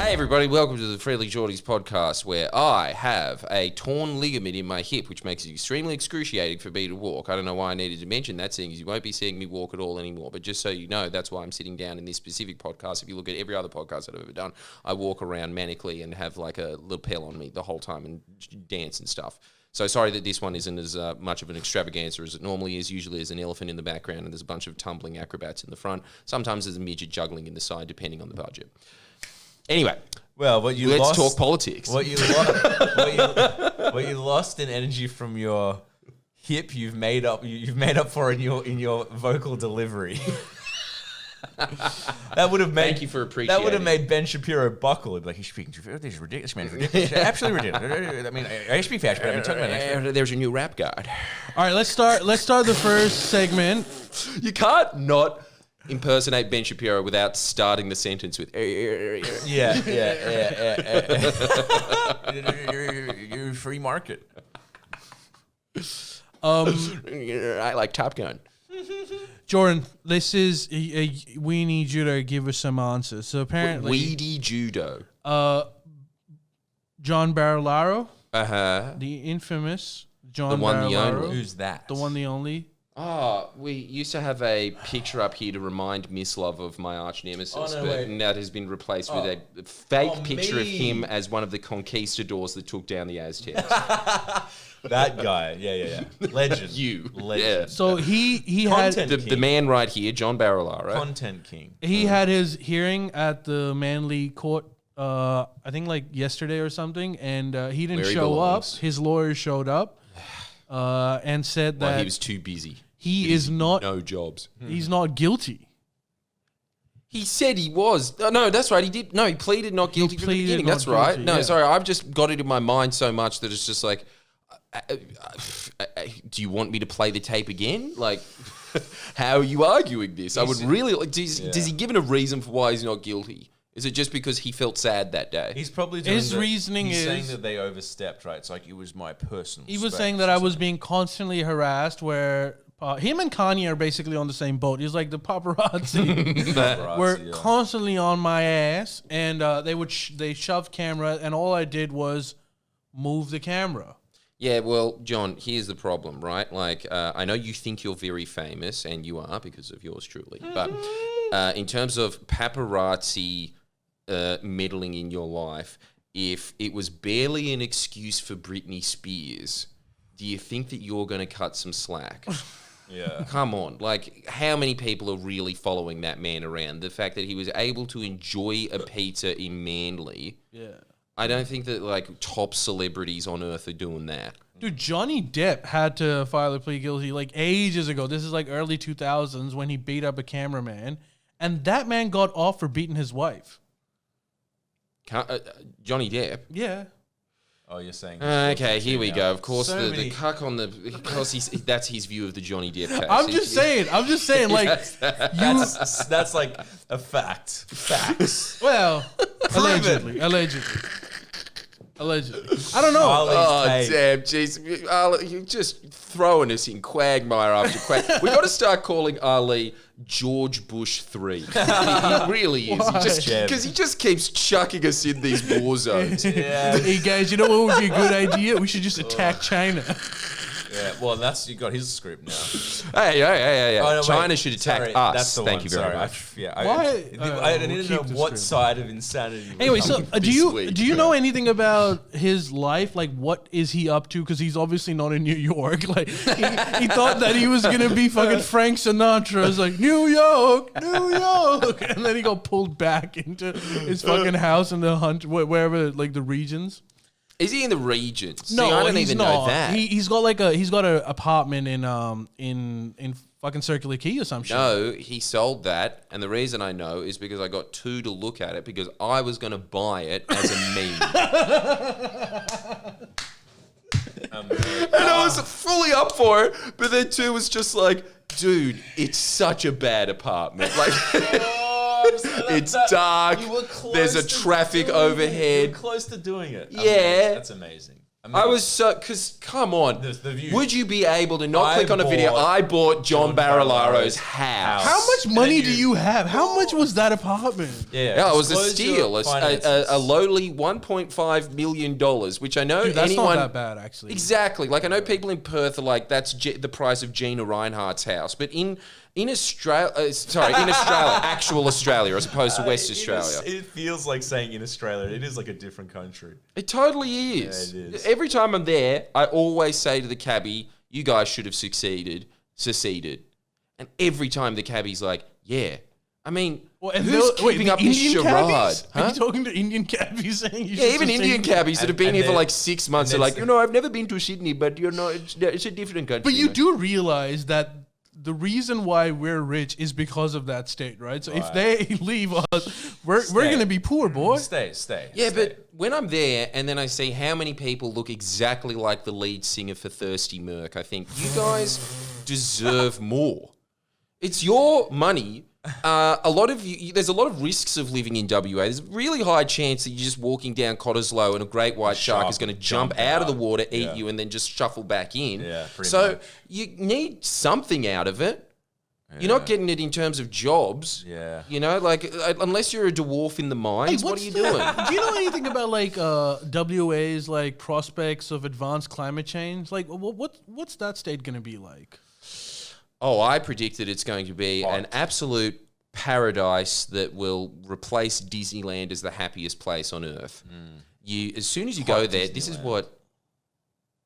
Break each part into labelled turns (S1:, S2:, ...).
S1: Hey everybody, welcome to the Friendlyjordies Podcast, where I have a torn ligament in my hip, which makes it extremely excruciating for me to walk. I don't know why I needed to mention that, seeing as you won't be seeing me walk at all anymore, but just so you know, that's why I'm sitting down in this specific podcast. If you look at every other podcast that I've ever done, I walk around manically and have like a lapel on me the whole time and dance and stuff. So sorry that this one isn't as much of an extravaganza as it normally is. Usually there's an elephant in the background and there's a bunch of tumbling acrobats in the front. Sometimes there's a midget juggling in the side, depending on the budget. Anyway,
S2: well,
S1: let's talk politics.
S2: What you lost in energy from your hip, you've made up for in your vocal delivery. That would have made.
S1: Thank you for appreciating.
S2: That would have made Ben Shapiro buckle. He'd be like, he's speaking too fast. This is ridiculous, man. Ridiculous. Absolutely ridiculous. I mean, I speak fast, but I've been talking about next.
S1: There's a new rap guide.
S3: All right, let's start the first segment.
S1: You can't not impersonate Ben Shapiro without starting the sentence with
S2: Yeah. You're free market.
S1: I like Top Gun.
S3: Jordan, this is we need you to give us some answers. So apparently,
S1: Weedy judo.
S3: John Barilaro,
S1: The
S3: infamous John
S1: one, the
S3: Barilaro,
S1: only.
S2: Who's that?
S3: the one, the only.
S1: Oh, we used to have a picture up here to remind Miss Love of my arch nemesis, but that has been replaced with a fake picture of him as one of the conquistadors that took down the Aztecs.
S2: That guy. Yeah. Legend. Legend.
S1: Yeah.
S3: So he
S2: Content
S3: had
S1: The man right here, John Barilaro.
S2: Content king.
S3: he had his hearing at the Manly court. I think like yesterday or something, and he didn't
S1: Where he
S3: show up.
S1: belongs.
S3: His lawyer showed up and said that
S1: Well, he was too busy.
S3: he is not.
S1: No jobs.
S3: He's not guilty.
S1: He said he was. No, that's right. He did. No, he pleaded not guilty from the
S3: pleaded
S1: beginning.
S3: not
S1: That's right.
S3: guilty,
S1: No,
S3: yeah.
S1: sorry. I've just got it in my mind so much that it's just like, do you want me to play the tape again? Like, how are you arguing this? I would really like. Does he given a reason for why he's not guilty? Is it just because he felt sad that day?
S2: He's probably doing
S3: His reasoning
S2: he's
S3: is
S2: saying that they overstepped, right? It's like it was my personal.
S3: He was
S2: space
S3: saying that
S2: or
S3: I was
S2: something.
S3: being constantly harassed. Where him and Kanye are basically on the same boat. He's like the paparazzi were
S2: yeah.
S3: constantly on my ass, and they shoved camera, and all I did was move the camera.
S1: Yeah, well, John, here's the problem, right? Like, I know you think you're very famous, and you are because of yours truly. But in terms of paparazzi meddling in your life, if it was barely an excuse for Britney Spears, do you think that you're going to cut some slack?
S2: Yeah.
S1: Come on. Like, how many people are really following that man around? The fact that he was able to enjoy a pizza in Manly...
S3: Yeah.
S1: I don't think that, like, top celebrities on earth are doing that.
S3: Dude, Johnny Depp had to file a plea guilty like ages ago. This is like early 2000s when he beat up a cameraman, and that man got off for beating his wife.
S1: Johnny Depp?
S3: Yeah.
S2: Oh, you're saying.
S1: Okay, here we go. Of course,
S2: So
S1: the
S2: many-
S1: cuck on the... Because that's his view of the Johnny Depp case.
S3: I'm just saying, like,
S2: That's like a fact. Facts.
S3: well, allegedly. I don't know.
S1: Oh,
S2: Hey.
S1: damn, jeez. Ali, you're just throwing us in quagmire after quagmire. We've got to start calling Ali George Bush 3. He really is. Because he just keeps chucking us in these war zones.
S2: Yeah.
S3: Hey guys, you know what would be a good idea? We should just attack China.
S2: Yeah. Well, you got his script now.
S1: Hey.
S2: Oh, no,
S1: China
S2: wait.
S1: should attack
S2: Sorry,
S1: us.
S2: That's the
S1: Thank
S2: one.
S1: you very
S2: Sorry.
S1: much.
S3: Why?
S2: I need
S3: We'll
S2: to know
S3: keep the
S2: what
S3: script.
S2: side of insanity.
S3: Anyway, so
S1: This week.
S3: do you know anything about his life? Like, what is he up to? Because he's obviously not in New York. Like, he thought that he was gonna be fucking Frank Sinatra. It's like New York, and then he got pulled back into his fucking house in the wherever, like the regions.
S1: Is he in the regions?
S3: No,
S1: See, I don't
S3: he's
S1: even
S3: not.
S1: know that.
S3: He's got an apartment in fucking Circular Quay or some shit.
S1: No, he sold that, and the reason I know is because I got two to look at it because I was going to buy it as a meme. And I was fully up for it, but then two was just like, dude, it's such a bad apartment. Like, it's dark.
S2: You were close
S1: There's a
S2: to
S1: traffic
S2: doing it. You
S1: overhead.
S2: were close to doing it.
S1: Yeah.
S2: That's amazing.
S1: I was so, because come on,
S2: The view.
S1: would you be able to not click on a video?
S2: bought
S1: I bought John Barilaro's
S2: Barilaro's
S1: house.
S3: How much money
S2: And
S3: do
S2: then
S3: you have? How much was that apartment?
S1: Yeah, it was a
S2: disclose
S1: steal,
S2: your
S1: a
S2: finances.
S1: lowly $1.5 million, which I know
S3: Dude, that's
S1: anyone.
S3: not that bad, actually.
S1: Exactly. Like, I know people in Perth are like, that's the price of Gina Reinhardt's house. But in Australia, actual Australia, as opposed to West Australia.
S2: It feels like saying in Australia. It is like a different country.
S1: It totally is.
S2: Yeah, it is.
S1: Every time I'm there, I always say to the cabbie, you guys should have seceded. And every time the cabbie's like, yeah. I mean, who's keeping up this charade?
S3: Cabbies?
S1: Huh?
S3: Are you talking to Indian cabbies saying you
S1: Yeah,
S3: should
S1: even
S3: just
S1: Indian
S3: say-
S1: cabbies that have been
S2: and
S1: here for
S2: then-
S1: like 6 months are
S2: and
S1: like,
S2: then-
S1: I've never been to Sydney, but it's a different country.
S3: But you
S1: man."
S3: do realize that the reason why we're rich is because of that state, right? So if
S2: Right.
S3: they leave us, we're going to be poor, boy.
S2: Stay.
S1: Yeah,
S2: stay.
S1: but when I'm there and then I see how many people look exactly like the lead singer for Thirsty Merc, I think you guys deserve more. It's your money. A lot of there's a lot of risks of living in WA. There's a really high chance that you're just walking down Cottesloe and a great white shark is going to jump out of the water, eat you, and then just shuffle back in.
S2: Yeah, pretty
S1: so
S2: much.
S1: you need something out of it. You're not getting it in terms of jobs.
S2: Yeah.
S1: You know, like unless you're a dwarf in the mines, what are you doing?
S3: Do you know anything about like WA's like prospects of advanced climate change? Like, what's that state going to be like?
S1: Oh, I predicted it's going to be an absolute paradise that will replace Disneyland as the happiest place on earth. You, as soon as you go there, this is what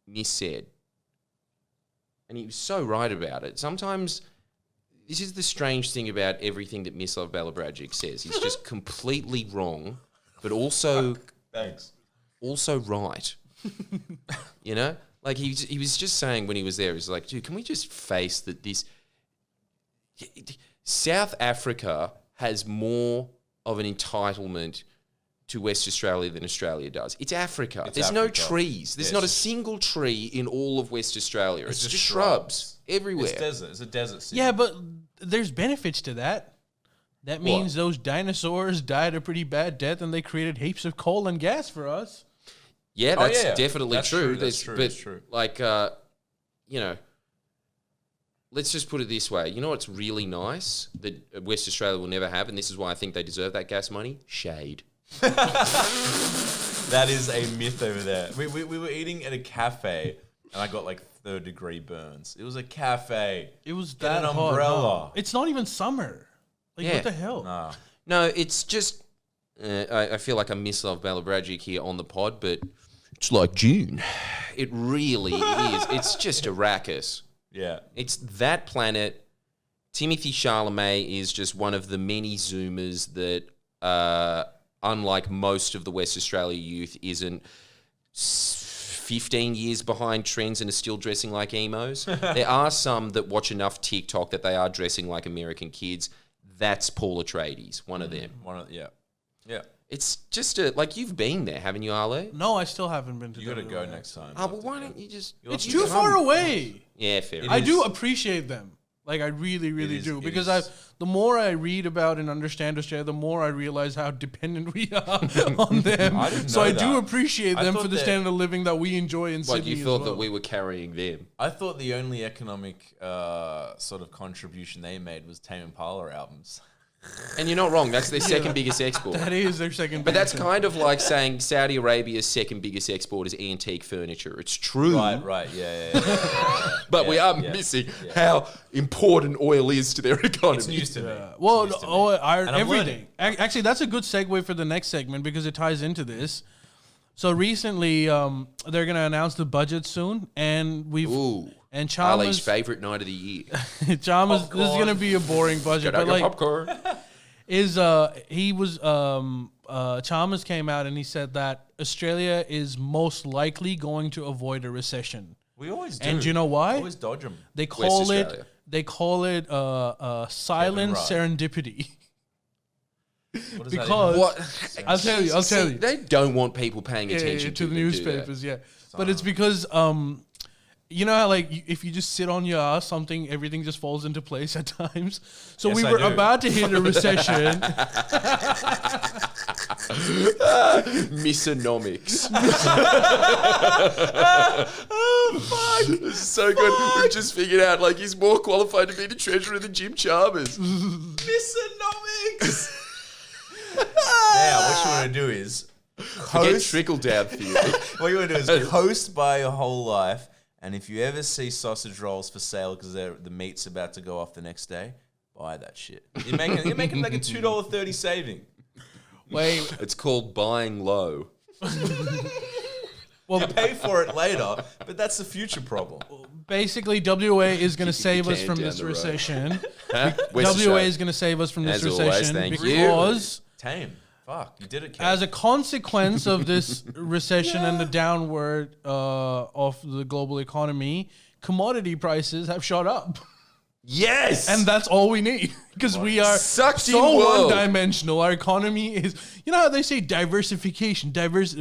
S1: Miss said, and he was so right about it. Sometimes this is the strange thing about everything that Miss Love Balabragic says. He's just completely wrong, but also also right. You know? Like he was just saying when he was there, he's like, dude, can we just face that this South Africa has more of an entitlement to West Australia than Australia does. It's Africa. There's no trees. There's not a single tree in all of West Australia. It's just shrubs everywhere.
S2: It's desert. It's a desert city.
S3: Yeah, but there's benefits to that. That means those dinosaurs died a pretty bad death and they created heaps of coal and gas for us.
S1: Yeah, that's definitely
S2: That's
S1: true.
S2: true, that's true,
S1: But
S2: that's true.
S1: like, you know, let's just put it this way. You know what's really nice that West Australia will never have, and this is why I think they deserve that gas money? Shade.
S2: That is a myth over there. We were eating at a cafe, and I got like 3rd-degree burns. It was a cafe.
S3: It was
S2: Get
S3: that
S2: an
S3: hot.
S2: umbrella.
S3: It's not even summer. Like,
S1: Yeah.
S3: what the hell?
S2: Nah.
S1: No, it's just, I feel like I miss Love Balabragic here on the pod, but it's like June. It really is. It's just a rackus.
S2: Yeah.
S1: It's that planet. Timothy Chalamet is just one of the many Zoomers that, unlike most of the West Australia youth, isn't 15 years behind trends and are still dressing like emos. There are some that watch enough TikTok that they are dressing like American kids. That's Paul Atreides, one of them.
S2: Yeah.
S1: It's just like you've been there, haven't you, Ale?
S3: No, I still haven't been to
S2: You gotta
S3: WA.
S2: go next time.
S1: Oh, well, why don't you just...
S3: It's too far away.
S1: Yeah, fair.
S3: I do appreciate them. Like, I really, really
S2: is-
S3: do.
S2: it
S3: Because
S2: is.
S3: the more I read about and understand Australia, the more I realize how dependent we are on them.
S2: I didn't
S3: So
S2: know
S3: I do
S2: that.
S3: appreciate
S2: I
S3: them
S2: thought
S3: for the
S2: that-
S3: standard of living that we enjoy in
S1: Like
S3: Sydney
S1: you thought
S3: as well.
S1: that we were carrying them.
S2: I thought the only economic sort of contribution they made was Tame Impala albums.
S1: And you're not wrong. That's their second biggest export.
S3: That is their second.
S1: But that's
S3: biggest.
S1: kind of like saying Saudi Arabia's second biggest export is antique furniture. It's true.
S2: Right. Yeah.
S1: But we are
S2: yeah,
S1: missing how important oil is to their economy.
S2: It's news to me.
S3: Well,
S2: It's news to me. And I'm
S3: everything.
S2: learning.
S3: Actually, that's a good segue for the next segment because it ties into this. So recently, they're gonna announce the budget soon, and we've
S1: Ooh.
S3: and
S1: Ali's
S3: Chalmers.
S1: favourite night of the year.
S3: Chalmers. This is
S2: Popcorn.
S3: gonna be a boring budget, but like
S1: popcorn.
S3: Chalmers came out and he said that Australia is most likely going to avoid a recession.
S2: We always do.
S3: And do you know why?
S2: Always dodge them.
S3: They call
S1: Australia.
S3: silent
S2: Rudd.
S3: serendipity.
S2: What does that
S3: Because
S1: What?
S3: I'll tell you.
S1: They don't want people paying attention
S3: to the
S1: them, do they?
S3: newspapers, yeah. But it's because You know how if you just sit on your ass, everything just falls into place at times. So
S2: Yes,
S3: we
S2: I
S3: were
S2: do.
S3: about to hit a recession.
S1: Misonomics.
S3: Oh fuck!
S1: This is so good. We've just figured out he's more qualified to be the treasurer than Jim Chalmers. Misonomics.
S2: Now, what you want to do is
S1: Forget trickle down theory.
S2: what you want to do is coast by your whole life, and if you ever see sausage rolls for sale because the meat's about to go off the next day, buy that shit. You're making like a $2.30 saving.
S3: Wait,
S1: It's called buying low.
S2: You pay for it later, but that's the future problem.
S3: basically, WA is going to save us
S1: can
S3: from
S1: down
S3: this
S1: the road.
S3: recession.
S1: Huh?
S3: WA
S1: West Australia.
S3: is going to save us from this
S1: As always,
S3: recession
S1: thank you.
S3: because,
S2: Tame. Fuck, you did it, Kev.
S3: as a consequence of this recession and the downward of the global economy, commodity prices have shot up.
S1: Yes!
S3: And that's all we need because we are
S1: Sucked in
S3: so
S1: world.
S3: one-dimensional. Our economy is, you know how they say diversification.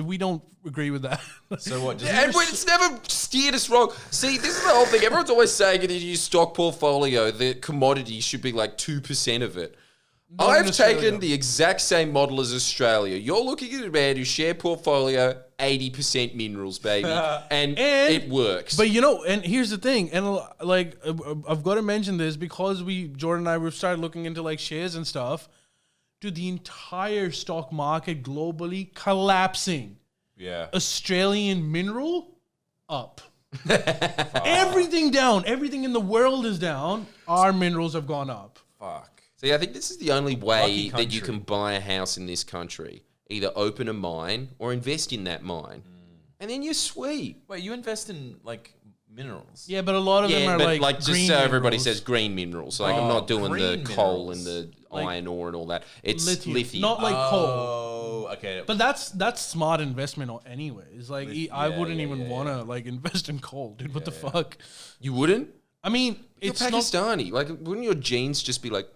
S3: We don't agree with that.
S2: So what?
S1: And it's never steered us wrong. See, this is the whole thing. Everyone's always saying in your stock portfolio that commodities should be like 2% of it.
S3: Not in
S1: I've
S3: Australia.
S1: taken the exact same model as Australia. You're looking at a man whose share portfolio, 80% minerals, baby. And it works.
S3: But you know, and here's the thing, and I've got to mention this because Jordan and I, we've started looking into like shares and stuff. Dude, the entire stock market globally collapsing.
S2: Yeah.
S3: Australian mineral up. Everything down. Everything in the world is down. Our minerals have gone up.
S2: Fuck.
S1: See, I think this is the only way
S2: Lucky
S1: that you
S2: country.
S1: can buy a house in this country. Either open a mine or invest in that mine. And then you're sweet.
S2: Wait, you invest in like minerals?
S3: Yeah, but a lot of them
S1: Yeah,
S3: are
S1: but
S3: like
S1: just
S3: green
S1: so everybody
S3: minerals.
S1: says green minerals. Like I'm not doing the
S2: green
S1: coal
S2: minerals.
S1: and the
S3: Like
S1: iron ore and all that. It's
S3: lithium.
S1: lithium.
S3: Not like coal.
S2: Oh, okay.
S3: But that's smart investment anyways. Like I
S2: yeah,
S3: wouldn't
S2: yeah,
S3: even
S2: yeah,
S3: want to like invest in coal, dude. What the fuck?
S1: You wouldn't?
S3: I mean,
S1: You're
S3: it's not.
S1: Pakistani. Like, wouldn't your genes just be like,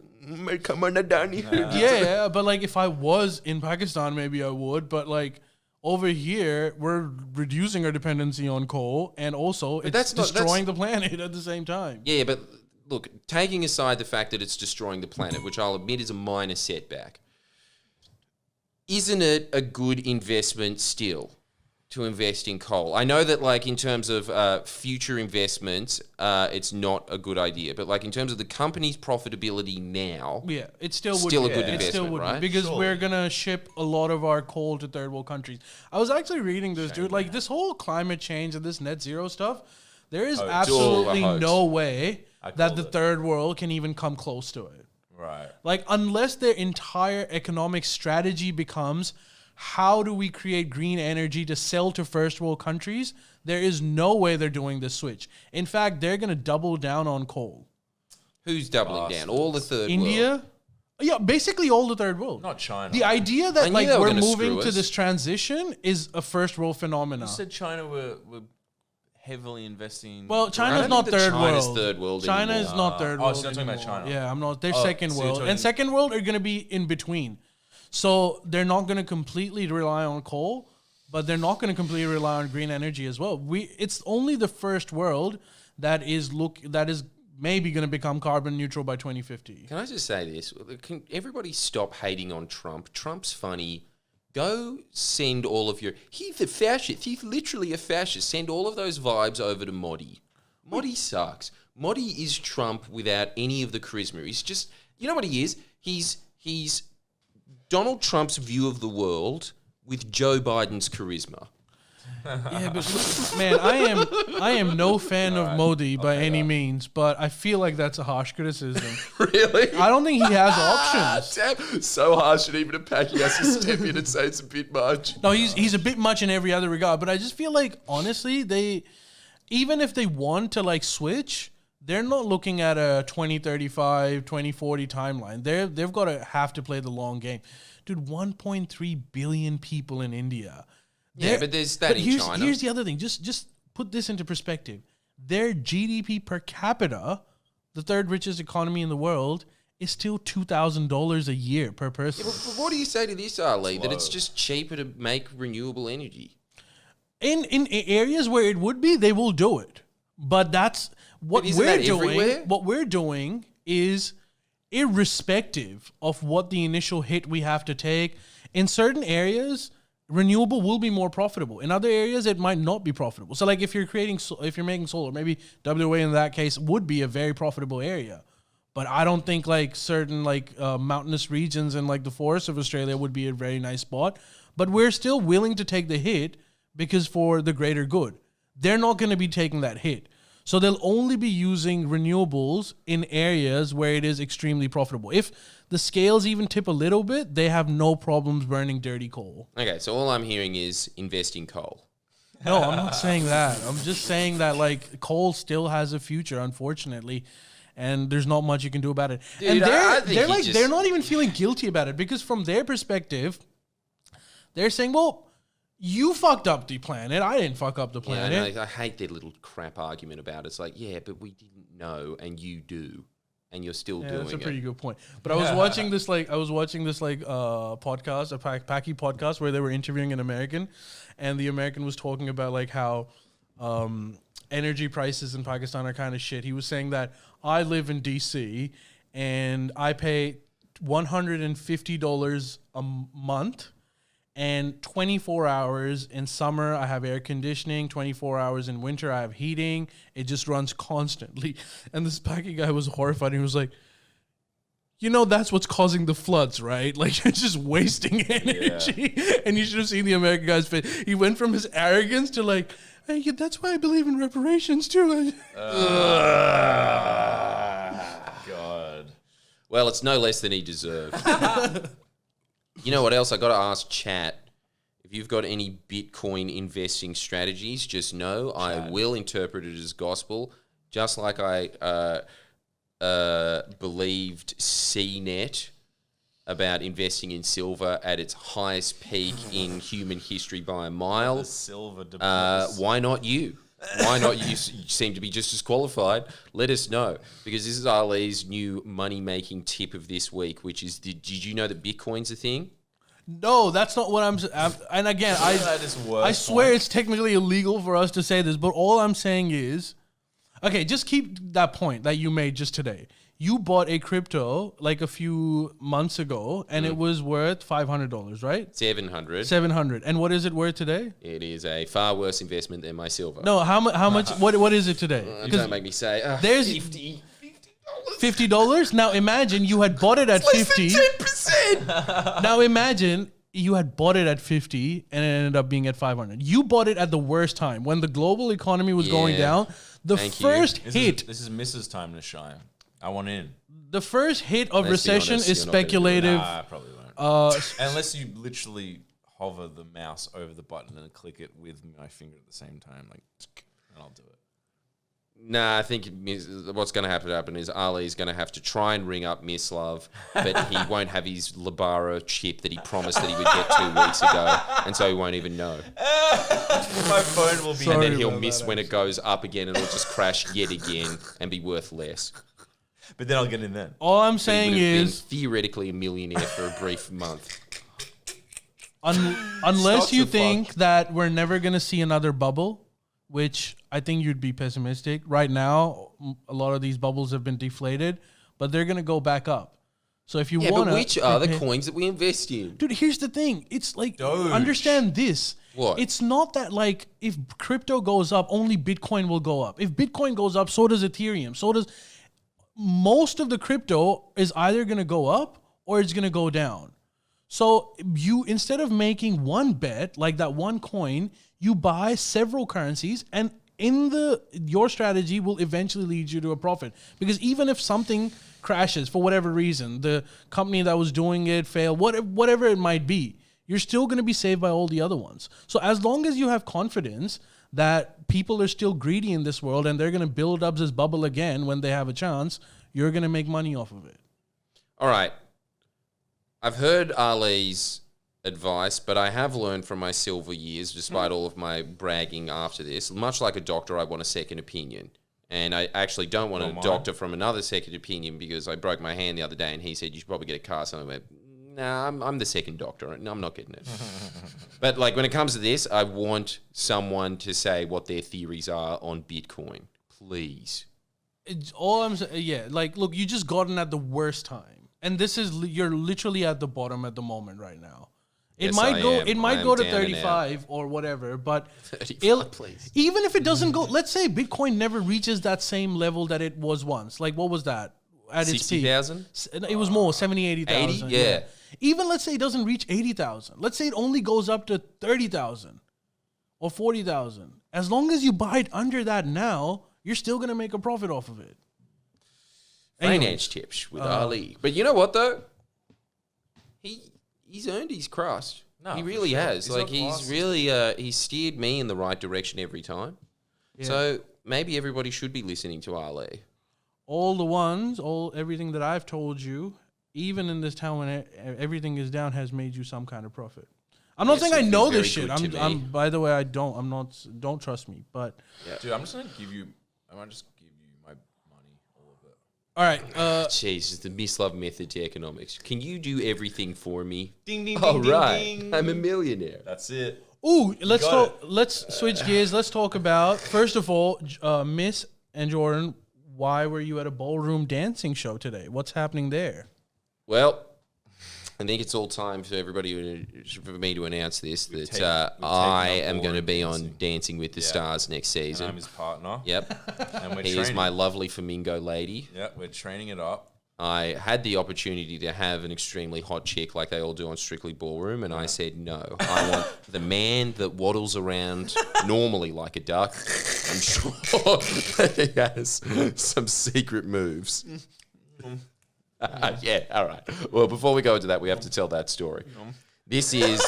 S1: come on down here?
S3: Yeah, but like if I was in Pakistan, maybe I would. But like over here, we're reducing our dependency on coal, and also it's
S1: that's not-
S3: destroying the planet at the same time.
S1: Yeah, but look, taking aside the fact that it's destroying the planet, which I'll admit is a minor setback, isn't it a good investment still to invest in coal? I know that, like, in terms of future investments, it's not a good idea. But, like, in terms of the company's profitability now,
S3: Yeah, it still would
S1: Still
S3: be.
S1: a good
S3: It still
S1: investment,
S3: would be,
S1: right?
S3: because
S2: Surely.
S3: we're gonna ship a lot of our coal to third world countries. I was actually reading this, dude. Like this whole climate change and this net zero stuff. There is
S2: Hoax.
S3: absolutely
S1: It's all a hoax.
S3: no way
S2: called
S3: that the
S2: it.
S3: third world can even come close to it.
S2: Right.
S3: Like unless their entire economic strategy becomes how do we create green energy to sell to first world countries, there is no way they're doing this switch. In fact, they're gonna double down on coal.
S1: who's doubling down? All the third world.
S3: India, yeah, basically all the third world.
S2: Not China.
S3: The idea
S1: I
S3: that
S1: knew
S3: like
S1: they were
S3: we're
S1: gonna
S3: moving
S1: screw
S3: to
S1: us.
S3: this transition is a first world phenomenon.
S2: You said China were heavily investing.
S3: Well,
S1: I
S3: China's
S1: don't
S3: not
S1: think that
S3: third
S1: China's
S3: world.
S1: third world
S3: China
S1: anymore.
S3: is not third
S2: oh,
S3: world.
S2: so you're talking about
S3: anymore.
S2: China.
S3: Yeah, I'm not. They're
S2: Oh,
S3: second
S2: so you're
S3: world,
S2: talking-
S3: and second world are going to be in between. So they're not going to completely rely on coal, but they're not going to completely rely on green energy as well. It's only the first world that is maybe going to become carbon neutral by 2050.
S1: Can I just say this? Can everybody stop hating on Trump? Trump's funny. Go send all of your... He's a fascist. He's literally a fascist. Send all of those vibes over to Modi. Modi sucks. Modi is Trump without any of the charisma. He's just... You know what he is? He's Donald Trump's view of the world with Joe Biden's charisma.
S3: Yeah, but man, I am no fan of Modi by any means, but I feel like that's a harsh criticism.
S1: Really?
S3: I don't think he has options.
S1: Damn, so harsh that even a Packy has to step in and say it's a bit much.
S3: No, he's a bit much in every other regard, but I just feel like honestly, even if they want to like switch, they're not looking at a 2035, 2040 timeline. They've got to have to play the long game. Dude, 1.3 billion people in India.
S1: Yeah, but there's that in China.
S3: Here's the other thing. Just put this into perspective. Their GDP per capita, the third richest economy in the world, is still $2,000 a year per person.
S1: But what do you say to this, Ali? That it's just cheaper to make renewable energy?
S3: In areas where it would be, they will do it. But that's what
S1: isn't
S3: we're
S1: that
S3: doing.
S1: everywhere?
S3: What we're doing is irrespective of what the initial hit we have to take. In certain areas, renewable will be more profitable. In other areas, it might not be profitable. So, like if you're making solar, maybe WA in that case would be a very profitable area. But I don't think like certain like mountainous regions and like the forests of Australia would be a very nice spot. But we're still willing to take the hit because for the greater good. They're not going to be taking that hit. So they'll only be using renewables in areas where it is extremely profitable. If the scales even tip a little bit, they have no problems burning dirty coal.
S1: Okay, so all I'm hearing is invest in coal.
S3: No, I'm not saying that. I'm just saying that like coal still has a future, unfortunately, and there's not much you can do about it.
S1: Dude,
S3: and
S1: I think
S3: they're not even feeling guilty about it because from their perspective, they're saying, well, you fucked up the planet. I didn't fuck up the planet.
S1: Yeah, I hate their little crap argument about it. It's like, yeah, but we didn't know, and you do, and you're still doing it.
S3: That's a pretty good point. But I was watching this podcast, a Paki podcast, where they were interviewing an American, and the American was talking about like how energy prices in Pakistan are kind of shit. He was saying that I live in DC and I pay $150 a month. And 24 hours in summer, I have air conditioning. 24 hours in winter, I have heating. It just runs constantly. And this Paki guy was horrified. He was like, you know, that's what's causing the floods, right? Like, you're just wasting energy. Yeah. And you should have seen the American guy's face. He went from his arrogance to like, hey, yeah, that's why I believe in reparations, too.
S2: God.
S1: Well, it's no less than he deserved. You know what else? I got to ask chat. If you've got any Bitcoin investing strategies, just know I will interpret it as gospel, just like I believed CNET about investing in silver at its highest peak in human history by a mile.
S2: The silver
S1: why not you? Why not you? You seem to be just as qualified. Let us know, because this is Ali's new money-making tip of this week, which is, did you know that Bitcoin's a thing?
S3: No, that's not what I'm and again, I swear it's technically illegal for us to say this, but all I'm saying is, okay, just keep that point that you made just today. You bought a crypto like a few months ago, and it was worth $500, right? $700. And what is it worth today?
S1: It is a far worse investment than my silver.
S3: No, how much? What is it today?
S1: Don't make me say.
S3: There's $50. Now imagine you had bought it at 50.
S1: 10%.
S3: Now imagine you had bought it at 50 and it ended up being at 500. You bought it at the worst time when the global economy was going down. The first hit.
S2: This is Mrs. Time to shine. I want in.
S3: The first hit of Recession is speculative.
S2: Nah, I probably won't. Unless you literally hover the mouse over the button and click it with my finger at the same time, like, and I'll do it.
S1: Nah, I think what's going to happen is Ali's going to have to try and ring up Miss Love, but he won't have his Libara chip that he promised that he would get 2 weeks ago, and so he won't even know.
S2: My phone will be...
S1: And then he'll miss when it goes up again, and it'll just crash yet again and be worth less.
S2: But then I'll get in then.
S3: All I'm saying is...
S1: theoretically a millionaire for a brief month.
S3: Unless you think that we're never going to see another bubble, which I think you'd be pessimistic. Right now, a lot of these bubbles have been deflated, but they're going to go back up. So if you want to...
S1: but which are the coins that we invest in?
S3: Dude, here's the thing. It's like,
S2: Doge.
S3: understand this.
S1: What?
S3: It's not that like, if crypto goes up, only Bitcoin will go up. If Bitcoin goes up, so does Ethereum. So does... Most of the crypto is either going to go up or it's going to go down. So you, instead of making one bet, like that one coin, you buy several currencies, and your strategy will eventually lead you to a profit. Because even if something crashes for whatever reason, the company that was doing it failed, whatever it might be, you're still going to be saved by all the other ones. So as long as you have confidence that people are still greedy in this world and they're going to build up this bubble again when they have a chance, you're going to make money off of it.
S1: All right. I've heard Ali's advice, but I have learned from my silver years, despite all of my bragging after this, much like a doctor, I want a second opinion. And I actually don't want a doctor from another second opinion, because I broke my hand the other day and he said, you should probably get a car. So I went, nah, I'm the second doctor. No, I'm not getting it. But like when it comes to this, I want someone to say what their theories are on Bitcoin. Please.
S3: It's all I'm saying. Yeah, like, look, you just got in at the worst time, and you're literally at the bottom at the moment right now. It
S1: Yes,
S3: might
S1: I
S3: go.
S1: am.
S3: It
S1: I
S3: might
S1: am
S3: go to
S1: down and
S3: 35 or whatever, but
S1: 35, please.
S3: even if it doesn't go, let's say Bitcoin never reaches that same level that it was once. Like, what was that at its peak?
S1: 60,000?
S3: It was more 70, 80,000.
S1: 80? Yeah.
S3: Even let's say it doesn't reach 80,000. Let's say it only goes up to 30,000 or 40,000. As long as you buy it under that now, you're still gonna make a profit off of it.
S1: Finance tips with Ali. But you know what though? He's earned his crust.
S2: No,
S1: he
S2: for
S1: really
S2: sure.
S1: has.
S2: He's
S1: Like
S2: not
S1: he's
S2: lost.
S1: really he's steered me in the right direction every time.
S3: Yeah.
S1: So maybe everybody should be listening to Ali.
S3: Everything that I've told you, even in this town when everything is down, has made you some kind of profit. I'm not
S1: Yes,
S3: saying I
S1: it'd be
S3: know
S1: very
S3: this shit.
S1: good to
S3: I'm
S1: me.
S3: by the way, I don't. I'm not. Don't trust me. But
S2: Dude, I'm just gonna give you. I might just give you my money, all of it.
S3: all right.
S1: Jeez, it's the mislove method to economics. Can you do everything for me?
S2: Ding ding
S1: All
S2: ding
S1: right,
S2: ding ding.
S1: I'm a millionaire.
S2: That's it.
S3: Ooh, let's
S2: got
S3: talk. Let's switch gears. Let's talk about first of all, Miss and Jordan. Why were you at a ballroom dancing show today? What's happening there?
S1: Well, I think it's all time for for me to announce this that
S2: taken
S1: I
S2: up
S1: am going to
S2: ballroom
S1: be
S2: dancing.
S1: on Dancing with the Stars next
S2: And
S1: season.
S2: I'm his partner.
S1: Yep,
S2: And we're
S1: he is
S2: training.
S1: my lovely flamingo lady.
S2: Yep, we're training it up.
S1: I had the opportunity to have an extremely hot chick like they all do on Strictly Ballroom, and I said no. I want the man that waddles around normally like a duck. I'm sure that he has some secret moves. Yeah, all right. Well, before we go into that, we have to tell that story. This is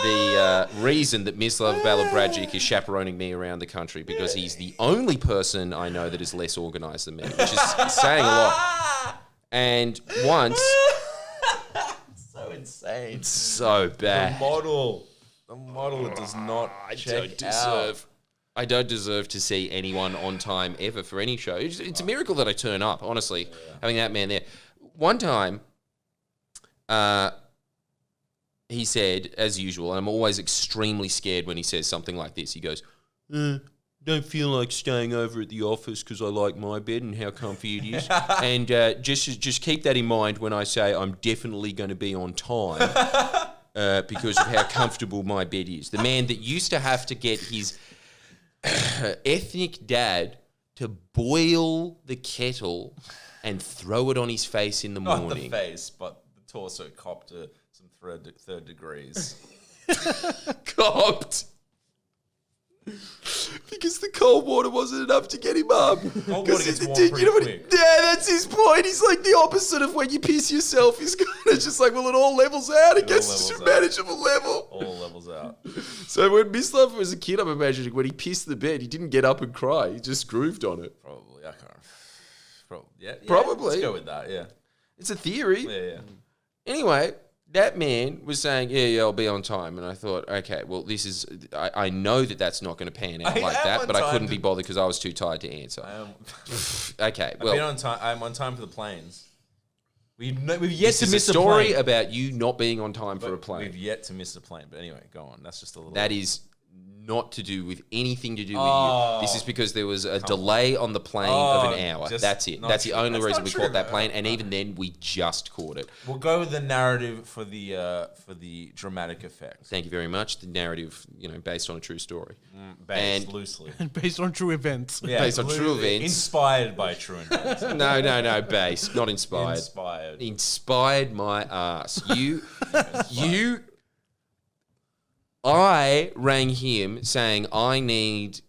S1: the reason that Mislav Balabragic is chaperoning me around the country, because he's the only person I know that is less organised than me, which is saying a lot. And once,
S2: So insane.
S1: so
S2: The
S1: bad.
S2: model does not check out.
S1: I don't deserve to see anyone on time ever for any show. It's a miracle that I turn up, honestly, having that man there. One time, he said, as usual, and I'm always extremely scared when he says something like this. He goes, don't feel like staying over at the office because I like my bed and how comfy it is. And just keep that in mind when I say I'm definitely going to be on time because of how comfortable my bed is. The man that used to have to get his ethnic dad to boil the kettle and throw it on his face in the
S2: Not
S1: morning.
S2: the face, but the torso copped to some third degrees.
S1: Copped. Because the cold water wasn't enough to get him up.
S2: Cold water gets warm pretty quick.
S1: Yeah, that's his point. He's like the opposite of when you piss yourself. He's kind of just like, well, it all levels out. It gets to a
S2: levels out.
S1: manageable level.
S2: All levels out.
S1: So when Mislav was a kid, I'm imagining when he pissed the bed, he didn't get up and cry. He just grooved on it.
S2: Probably. I can't. Probably. Yeah.
S1: Probably.
S2: Let's go with that. Yeah.
S1: It's a theory.
S2: Yeah.
S1: Anyway, that man was saying, yeah, I'll be on time. And I thought, okay, well, this is, I know that that's not going to pan out
S2: I
S1: like
S2: am
S1: that,
S2: on
S1: but I
S2: time
S1: couldn't
S2: to-
S1: be bothered because I was too tired to answer.
S2: I am.
S1: Okay,
S2: I've been
S1: well,
S2: on time. I'm on time for the planes. We've yet
S1: this
S2: to
S1: is a
S2: miss a
S1: story
S2: plane.
S1: about you not being on time for a
S2: We've
S1: plane.
S2: yet to miss a plane. But anyway, go on. That's just a little.
S1: That is not to do with anything to do with
S2: Oh.
S1: you. This is because there was a delay on the plane of an hour.
S2: just
S1: That's it.
S2: not
S1: That's the
S2: true.
S1: only
S2: That's
S1: reason
S2: not
S1: we
S2: true,
S1: caught that
S2: though.
S1: plane, and even then, we just caught it.
S2: We'll go with the narrative for the dramatic effect.
S1: Thank you very much. The narrative, based on a true story.
S2: Based
S1: And-
S2: loosely.
S3: Based on true events.
S2: Yeah,
S1: Based on true events.
S2: Inspired by true events.
S1: No, based, not inspired.
S2: Inspired.
S1: Inspired my ass. I rang him saying I need.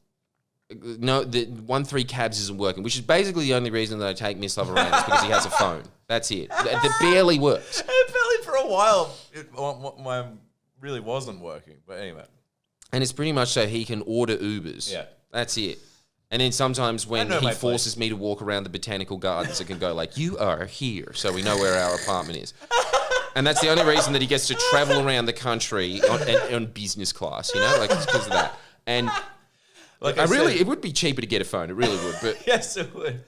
S1: No, the 1-3 cabs isn't working, which is basically the only reason that I take Mislav around is because he has a phone. That's it. That barely works.
S2: Apparently for a while, it really wasn't working. But anyway.
S1: And it's pretty much so he can order Ubers.
S2: Yeah.
S1: That's it. And then sometimes when
S2: know
S1: he
S2: my
S1: forces me to walk around the botanical gardens, it can go like, you are here, so we know where our apartment is. And that's the only reason that he gets to travel around the country on business class, like it's because of that. And
S2: Like
S1: it would be cheaper to get a phone. It really would. But
S2: yes, it would.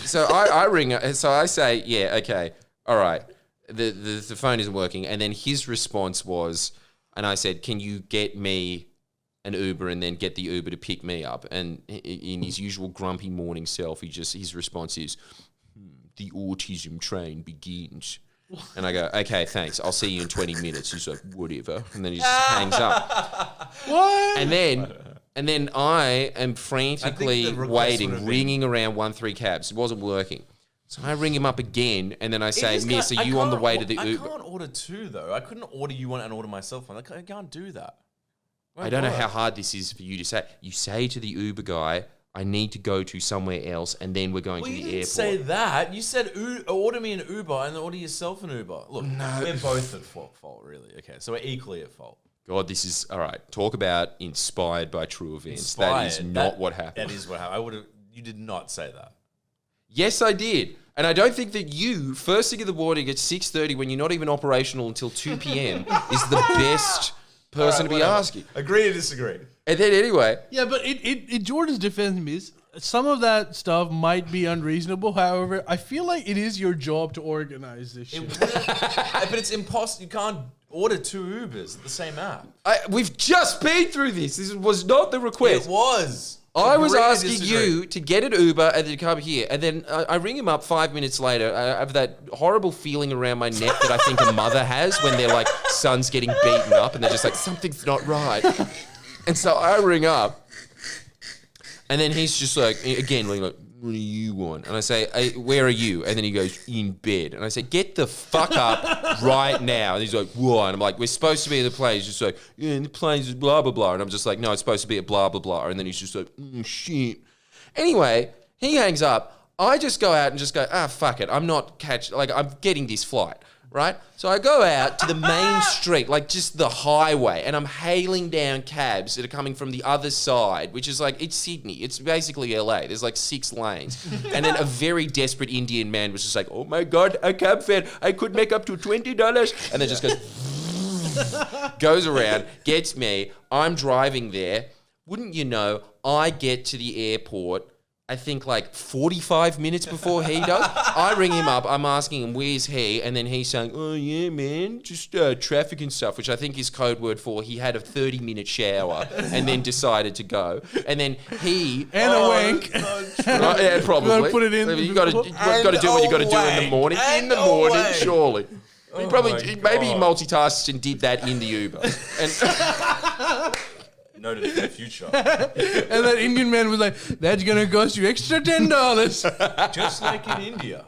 S1: so I ring. So I say, yeah, okay, all right. The phone isn't working, and then his response was, and I said, can you get me an Uber and then get the Uber to pick me up. And in his usual grumpy morning self, his response is, the autism train begins. And I go, okay, thanks. I'll see you in 20 minutes. He's like, whatever. And then he just hangs up.
S3: What?
S1: And then I am frantically waiting, ringing around 1-3 cabs. It wasn't working. So I ring him up again, and then I say, Miss, are you on the way to the Uber?
S2: I can't order two, though. I couldn't order you one and order myself one. I can't do that.
S1: I don't know how hard this is for you to say. You say to the Uber guy, I need to go to somewhere else, and then we're going to the airport. You didn't say
S2: that. You said order me an Uber and then order yourself an Uber. Look, we're both at fault, really. Okay, so we're equally at fault.
S1: God, this is... All right, talk about inspired by true events. That is not what happened.
S2: That is what happened. You did not say that.
S1: Yes, I did. And I don't think that you, first thing in the morning at 6:30 when you're not even operational until 2 p.m. is the best person to be asking.
S2: Agree or disagree?
S1: And then anyway...
S3: Yeah, but in Jordan's defense, Miss, some of that stuff might be unreasonable. However, I feel like it is your job to organize this shit.
S2: But it's impossible. You can't order two Ubers at the same app.
S1: We've just been through this. This was not the request.
S2: It was.
S1: I was asking you to get an Uber and then come here. And then I ring him up 5 minutes later. I have that horrible feeling around my neck that I think a mother has when their like son's getting beaten up and they're just like, something's not right. And so I ring up and then he's just like, again, like, what do you want? And I say, hey, where are you? And then he goes, in bed. And I say, get the fuck up right now. And he's like, why? And I'm like, we're supposed to be at the plane. He's just like, yeah, the plane's is blah, blah, blah. And I'm just like, no, it's supposed to be at blah, blah, blah. And then he's just like, shit. Anyway, he hangs up. I just go out and just go, fuck it. I'm getting this flight. Right? So I go out to the main street, like just the highway, and I'm hailing down cabs that are coming from the other side, which is like, it's Sydney. It's basically LA. There's like 6 lanes. And then a very desperate Indian man was just like, oh my God, a cab fare. I could make up to $20. And then just goes around, gets me. I'm driving there. Wouldn't you know, I get to the airport I think like 45 minutes before he does. I ring him up. I'm asking him, where's he? And then he's saying, oh, yeah, man, just traffic and stuff, which I think is code word for he had a 30-minute shower and then decided to go. And then he...
S3: And a wank.
S1: Yeah, probably.
S3: You got to put it in.
S1: You got to do what you got to do in the morning. In the morning, surely. He maybe he multitasks and did that in the Uber. And...
S2: Noted for the future.
S3: And that Indian man was like, that's going to cost you extra $10.
S2: Just like in India.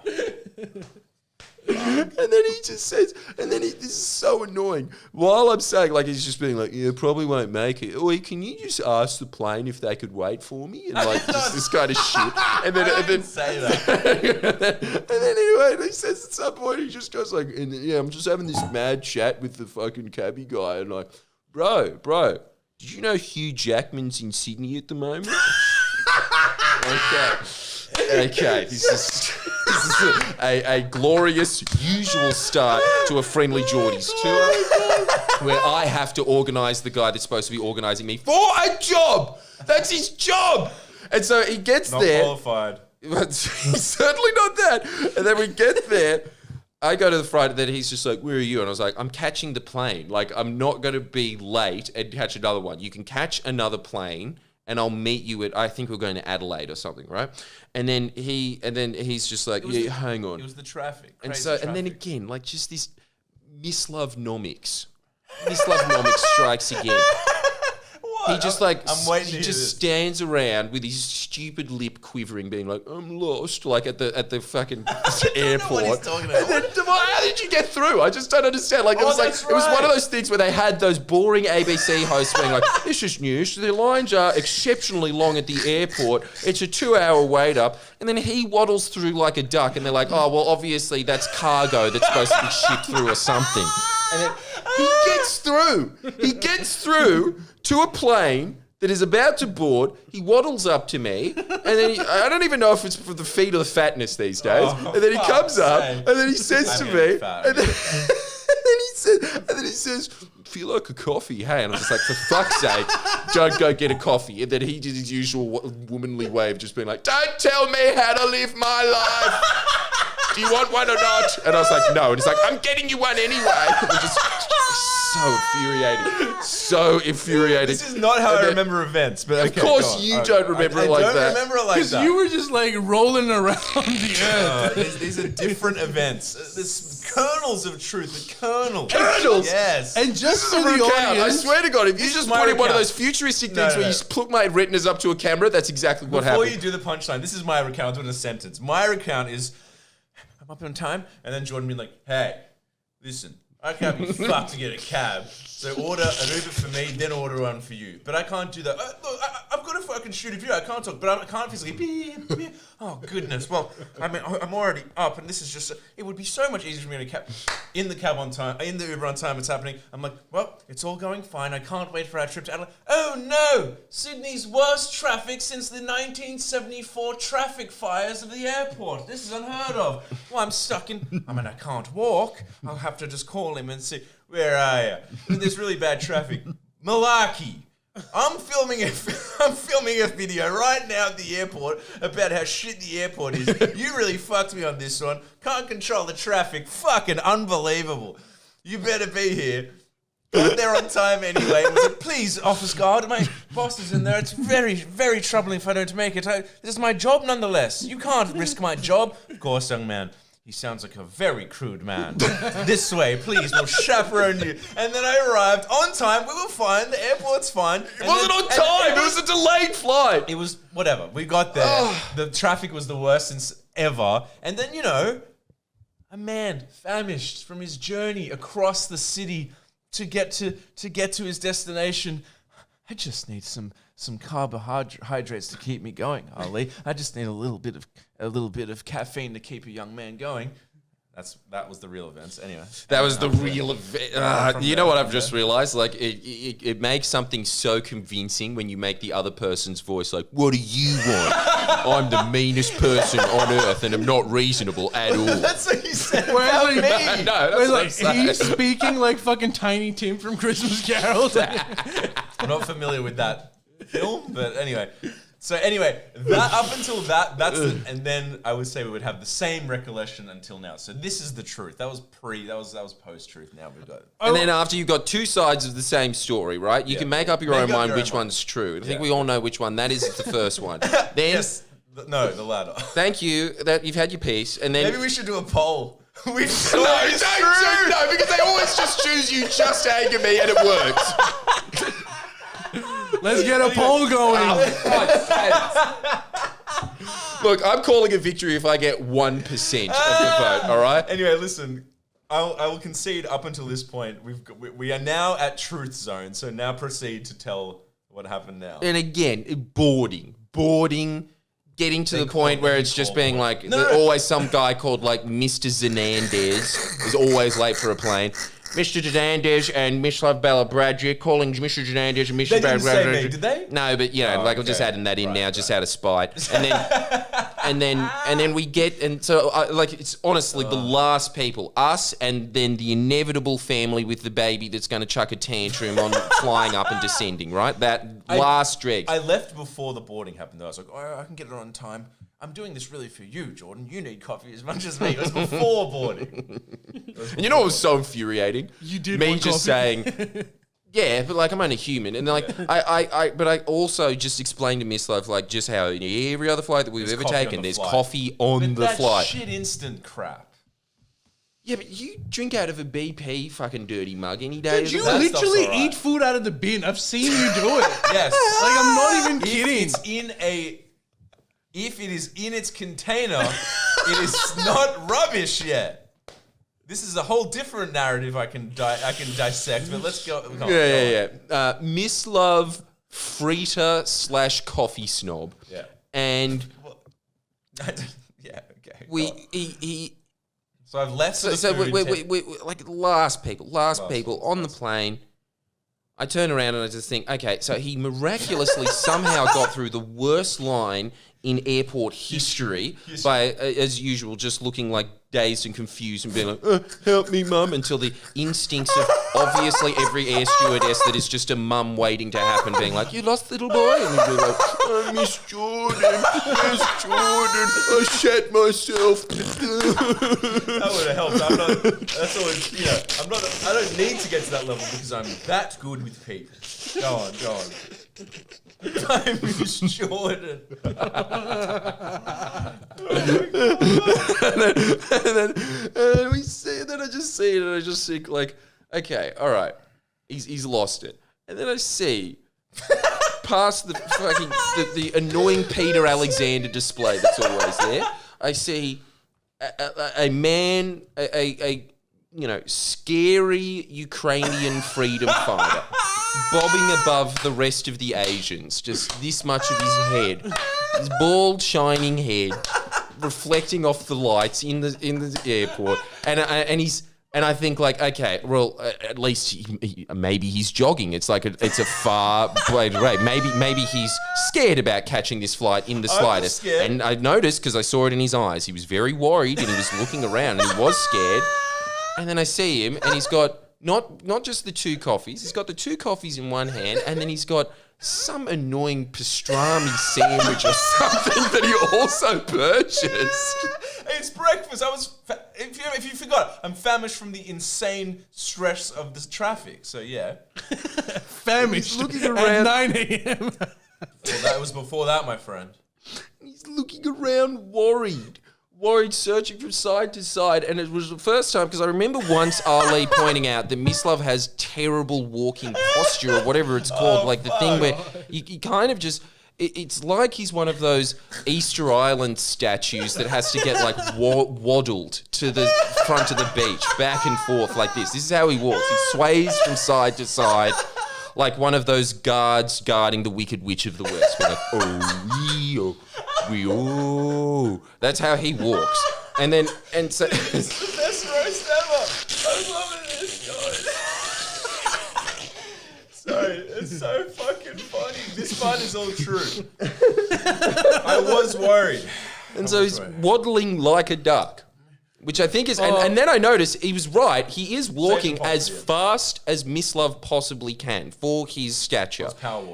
S1: And then he just says, this is so annoying. While I'm saying, like, he's just being like, yeah, probably won't make it. Or can you just ask the plane if they could wait for me? And like, just this kind of shit. And then
S2: say that.
S1: and then anyway, he says at some point, he just goes like, I'm just having this mad chat with the fucking cabbie guy. And like, bro, did you know Hugh Jackman's in Sydney at the moment? Okay. This is a glorious, usual start to a Friendlyjordies tour where I have to organise the guy that's supposed to be organising me for a job. That's his job. And so he gets there.
S2: Not qualified.
S1: He's certainly not that. And then we get there. I go to the front and then he's just like, where are you? And I was like, I'm catching the plane. Like, I'm not going to be late and catch another one. You can catch another plane and I'll meet you at, I think we're going to Adelaide or something, right? And then he's just like, hang on.
S2: It was the traffic.
S1: And so, and then again, like just this mislove-nomics. Mislove-nomics strikes again. He just stands around with his stupid lip quivering, being like, "I'm lost," like at the fucking airport.
S2: I don't know what he's talking about.
S1: And then, how did you get through? I just don't understand. Like it was it was one of those things where they had those boring ABC hosts being like, "This is news. The lines are exceptionally long at the airport. It's a 2-hour wait up." And then he waddles through like a duck, and they're like, "Oh, well, obviously that's cargo that's supposed to be shipped through or something." And then he gets through. He gets through to a plane that is about to board. He waddles up to me, and then I don't even know if it's for the feet or the fatness these days. And then he comes up, and then he says to me, and then he says, "Feel like a coffee, hey?" And I'm just like, for fuck's sake, don't go get a coffee. And then he did his usual womanly way of just being like, "Don't tell me how to live my life. Do you want one or not?" And I was like, "No." And he's like, "I'm getting you one anyway." And just so infuriating. So infuriating.
S2: This is not how I remember events, but
S1: Of course you don't remember it like that.
S2: I don't remember it like that.
S3: Because you were just like rolling around the earth.
S2: These are different events. There's kernels of truth. The kernels.
S1: Kernels?
S2: Yes.
S3: And just for the
S1: Recount. I
S3: audience,
S1: swear to God, if you just
S2: my
S1: put in one of
S2: recount.
S1: those futuristic
S2: No,
S1: things
S2: no,
S1: where
S2: no.
S1: you put my retinas up to a camera, that's exactly what
S2: Before
S1: happened.
S2: you do the punchline, this is my recount in a sentence. My recount is, I'm up on time, and then Jordan being like, hey, listen, I can't be fucked to get a cab, so order an Uber for me, then order one for you. But I can't do that. Look, I've got to fucking shoot a video. I can't talk, but I can't physically. Beep, beep. Oh, goodness. Well, I mean, I'm already up, and this is just, it would be so much easier for me to in the cab on time, in the Uber on time, it's happening. I'm like, well, it's all going fine. I can't wait for our trip to Adelaide. Oh, no! Sydney's worst traffic since the 1974 traffic fires of the airport. This is unheard of. Well, I'm stuck in, I can't walk. I'll have to just call him and say, where are you? There's really bad traffic. Malarkey. I'm filming a video right now at the airport about how shit the airport is. You really fucked me on this one. Can't control the traffic. Fucking unbelievable. You better be here. Got there on time anyway. And said, please, office guard, my boss is in there. It's very, very troubling if I don't make it. This is my job nonetheless. You can't risk my job. Of course, young man. He sounds like a very crude man. This way, please, we'll chaperone you. And then I arrived on time. We were fine. The airport's fine.
S1: It wasn't on time. It was a delayed flight.
S2: It was whatever. We got there. The traffic was the worst since ever. And then, a man famished from his journey across the city to get to his destination. I just need some carbohydrates to keep me going, Ali. I just need a little bit of caffeine to keep a young man going. That was the real events. Anyway,
S1: that was the real event. You know what I've just realized? Like, it makes something so convincing when you make the other person's voice like, what do you want? I'm the meanest person on earth and I'm not reasonable at all.
S2: That's what you said
S3: Whereas
S2: about
S3: like,
S2: me.
S1: No, that's what I'm saying.
S3: he's speaking like fucking Tiny Tim from Christmas Carol.
S2: I'm not familiar with that film, but anyway. So anyway, that up until that's and then I would say we would have the same recollection until now. So this is the truth. That was post-truth. Now we've got.
S1: And then after you've got two sides of the same story, right? You can make up your own mind which one's true. I think we all know which one that is. It's the first one. Then,
S2: Yes. No, the latter.
S1: thank you that you've had your piece. And then
S2: Maybe we should do a poll.
S1: no, because they always just choose you just to anger me and it works.
S3: Let's get a poll going.
S1: Look, I'm calling a victory if I get 1% of the vote, all right?
S2: Anyway, listen. I will concede up until this point. We are now at truth zone. So now proceed to tell what happened now.
S1: And again, boarding, getting to the point where it's just being like,
S2: No.
S1: there's always some guy called like Mr. Zenandez is always late for a plane. Mr. Zenandez and Miss Love Bella Bradger calling Mr. Zenandez and Mr.
S2: They didn't say
S1: Bradger.
S2: me, did they?
S1: No, but I'm just adding that in now, just out of spite. And then we get, and so it's honestly the last people, us, and then the inevitable family with the baby that's going to chuck a tantrum on flying up and descending, right? That last dregs.
S2: I left before the boarding happened, though. I was like, oh, I can get it on time. I'm doing this really for you, Jordan. You need coffee as much as me. It was before boarding.
S1: And you know what was so infuriating?
S3: You did
S1: me
S3: want
S1: just
S3: coffee?
S1: saying, yeah, but like I'm only human, and like but I also just explained to Miss Love like just how in every other flight that we've ever
S2: coffee on
S1: taken,
S2: the
S1: there's
S2: flight.
S1: coffee on
S2: But
S1: the
S2: that
S1: flight.
S2: shit instant crap.
S1: Yeah, but you drink out of a BP fucking dirty mug any day.
S3: Dude, you
S1: of the week.
S2: stuff's
S3: literally
S2: alright.
S3: eat food out of the bin. I've seen you do it.
S2: Yes.
S3: Like, I'm not even kidding.
S2: If it is in its container, it is not rubbish yet. This is a whole different narrative I can dissect, but let's go.
S1: Yeah. Miss Love, Frita / coffee snob.
S2: Yeah.
S1: And
S2: Yeah, okay.
S1: he
S2: So I've left
S1: So,
S2: the
S1: so
S2: food
S1: we like last people on the plane. I turn around and I just think, okay, so he miraculously somehow got through the worst line in airport history by, as usual, just looking like dazed and confused and being like, help me, mum, until the instincts of obviously every air stewardess that is just a mum waiting to happen being like, you lost little boy? And you'd be like, oh, Miss Jordan, I shat myself.
S2: That would have helped. That's always, I don't need to get to that level because I'm that good with people. Go on. I'm Miss Jordan.
S1: and then I just see it and I just think like, okay, all right, he's lost it. And then I see past the fucking the annoying Peter Alexander display that's always there, I see a man, a scary Ukrainian freedom fighter bobbing above the rest of the Asians, just this much of his head, his bald, shining head, reflecting off the lights in the airport, and I think like, okay, well, at least maybe he's jogging. It's like it's a far bladed way. Maybe he's scared about catching this flight in the slightest. And I noticed because I saw it in his eyes. He was very worried and he was looking around and he was scared. And then I see him and he's got not just the 2 coffees. He's got the 2 coffees in one hand and then he's got some annoying pastrami sandwich or something that he also purchased.
S2: It's breakfast. If you forgot, I'm famished from the insane stress of this traffic. So yeah,
S3: famished
S1: looking around
S3: at 9 a.m.
S2: Well, that was before that, my friend.
S1: He's looking around worried, searching from side to side. And it was the first time, because I remember once Ali pointing out that Miss Love has terrible walking posture or whatever it's called. The thing where you kind of just... It's like he's one of those Easter Island statues that has to get waddled to the front of the beach, back and forth like this. This is how he walks. He sways from side to side like one of those guards guarding the Wicked Witch of the West. We're like, oh. That's how he walks. And so...
S2: It's the best roast ever. I love this, guys. Sorry, it's so fucking funny. This part is all true. I was worried.
S1: And so he's waddling like a duck, which I think is... And then I noticed he was right. He is walking as fast as Miss Love possibly can for his stature.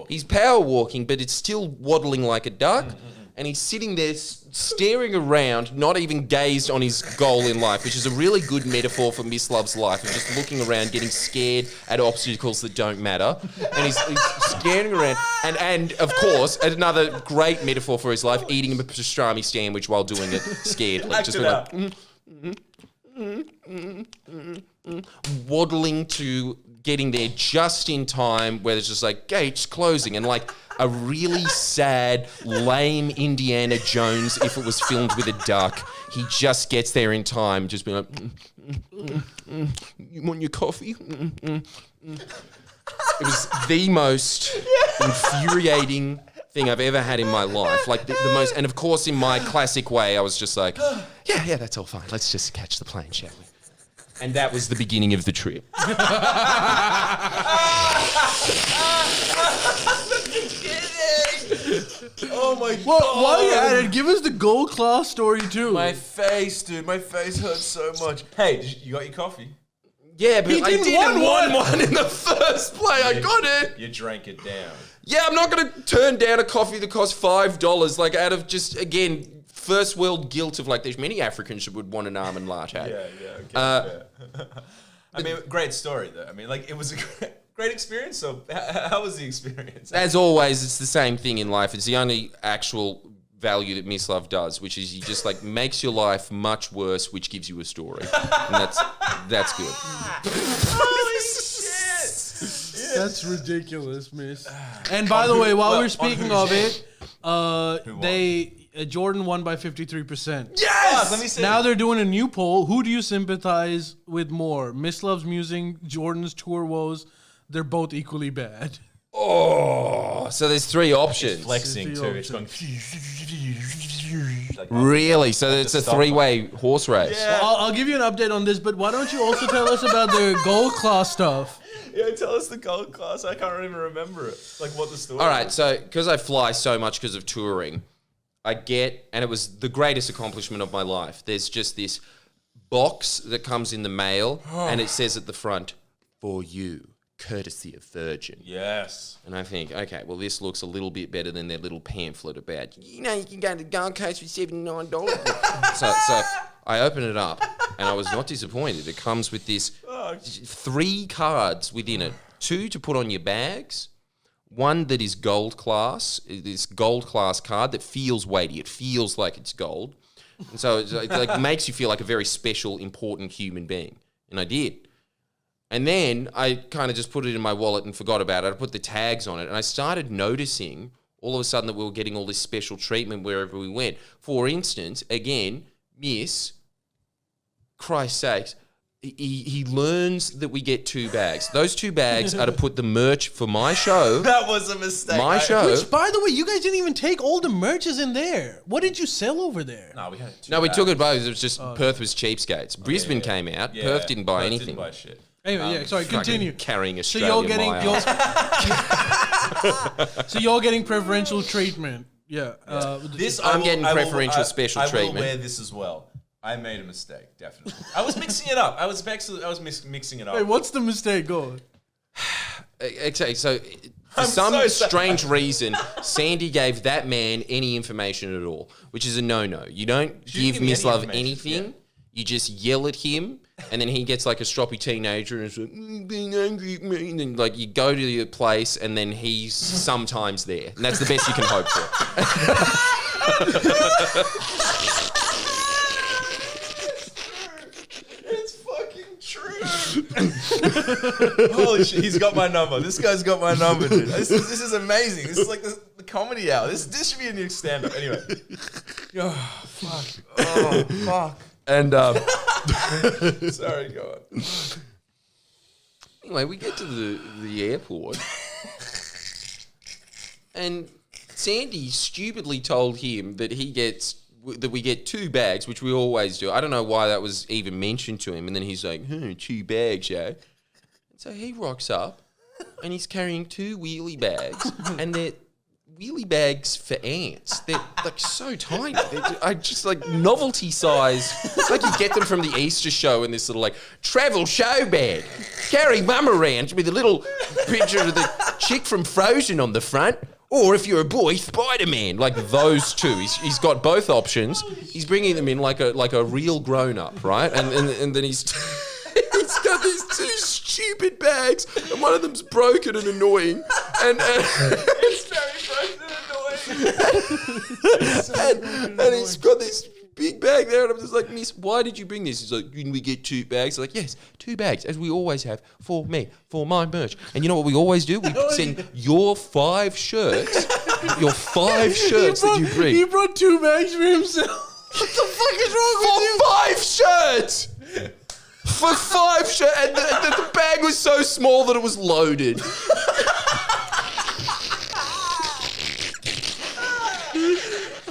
S1: He's power walking, but it's still waddling like a duck. And he's sitting there staring around, not even gazed on his goal in life, which is a really good metaphor for Miss Love's life, of just looking around, getting scared at obstacles that don't matter. And he's scaring around. And of course, another great metaphor for his life, eating a pastrami sandwich while doing it scared. Waddling to getting there just in time where there's just like gates closing and like a really sad, lame Indiana Jones if it was filmed with a duck. He just gets there in time, just being like, you want your coffee? It was the most infuriating thing I've ever had in my life. Like the most, and of course in my classic way, I was just like, yeah, that's all fine. Let's just catch the plane, shall we? And that was the beginning of the trip.
S2: Oh my God.
S3: While you're at it, give us the gold claw story too.
S2: My face, dude. My face hurts so much. Hey, you got your coffee?
S1: Yeah, but I didn't want one in the first play. I got it.
S2: You drank it down.
S1: Yeah, I'm not going to turn down a coffee that costs $5, like out of just, again, first world guilt of like, there's many Africans that would want an almond latte.
S2: Yeah. I mean, great story though. I mean, like it was a great experience. So how was the experience?
S1: As always, it's the same thing in life. It's the only actual value that Miss Love does, which is he just like makes your life much worse, which gives you a story. And that's good.
S2: Holy shit!
S3: That's ridiculous, miss. And by the way, while we're speaking of it, Jordan won by 53%.
S2: Yes! Let me see.
S3: Now they're doing a new poll. Who do you sympathize with more? Miss Love's musing, Jordan's tour woes. They're both equally bad.
S1: Oh, so there's 3 options.
S2: It's flexing too. It's going.
S1: Really? So it's a 3-way horse race.
S2: Yeah.
S3: Well, I'll give you an update on this, but why don't you also tell us about the gold class stuff?
S2: Yeah, tell us the gold class. I can't even remember it. Like what the story.
S1: All right, so because I fly so much because of touring, and it was the greatest accomplishment of my life. There's just this box that comes in the mail, and it says at the front, "For you, courtesy of Virgin."
S2: Yes.
S1: And I think, okay, well, this looks a little bit better than their little pamphlet about, you can go to the Gold Coast for $79. so I open it up, and I was not disappointed. It comes with this 3 cards within it. 2 to put on your bags. 1 that is gold class, this gold class card that feels weighty. It feels like it's gold. And so it like makes you feel like a very special, important human being. And I did. And then I kind of just put it in my wallet and forgot about it. I put the tags on it, and I started noticing all of a sudden that we were getting all this special treatment wherever we went. For instance, again, Miss, Christ's sakes, he learns that we get 2 bags. Those 2 bags are to put the merch for my show.
S2: That was a mistake.
S1: My show.
S3: Which, by the way, you guys didn't even take all the merches in there. What did you sell over there?
S2: No, we had 2
S1: No, we
S2: bags.
S1: took it both. It was just Perth was cheapskates. Brisbane came out.
S2: Yeah.
S1: Perth didn't buy
S2: Perth
S1: anything.
S2: Didn't buy shit.
S3: Anyway, sorry,
S1: Fucking
S3: continue.
S1: Carrying
S3: So
S1: Australian
S3: you're getting preferential treatment. Yeah.
S1: I'm getting preferential special treatment.
S2: I will wear this as well. I made a mistake, definitely. I was mixing it up. I was mixing it up.
S3: Wait, what's the mistake going?
S1: Okay, so for
S2: I'm
S1: some
S2: so sorry.
S1: strange reason, Sandy gave that man any information at all, which is a no-no. You don't give
S2: give me
S1: Miss
S2: any
S1: Love
S2: information,
S1: anything.
S2: yeah.
S1: You just yell at him, and then he gets like a stroppy teenager and is like, being angry at me. And then like you go to your place, and then he's sometimes there. And that's the best you can hope for.
S2: It's fucking true. Holy shit, he's got my number. This guy's got my number, dude. This is amazing. This is like the comedy hour. This should be a new stand-up. Anyway. Oh, fuck. Oh, fuck.
S1: And
S2: Sorry, go on.
S1: anyway, we get to the airport, and Sandy stupidly told him that we get 2 bags, which we always do. I don't know why that was even mentioned to him. And then he's like, 2 bags, yeah. And so he rocks up, and he's carrying 2 wheelie bags, and they're wheelie bags for ants. They're like so tiny. I just like novelty size. It's like you get them from the Easter show in this little like travel show bag. Carry mum around with a little picture of the chick from Frozen on the front. Or if you're a boy, Spider-Man. Like those 2. He's got both options. He's bringing them in like a real grown-up, right? And then he's got these 2 stupid bags, and one of them's broken and annoying. And
S2: It's very frustrating and annoying.
S1: and he's got this big bag there, and I'm just like, Miss, why did you bring this? He's like, didn't we get 2 bags? I'm like, yes, 2 bags, as we always have, for me, for my merch. And you know what we always do? We send your 5 shirts, that you bring.
S3: He brought 2 bags for himself. What the fuck is wrong with you?
S1: For 5 shirts! For 5 shirts! And the bag was so small that it was loaded.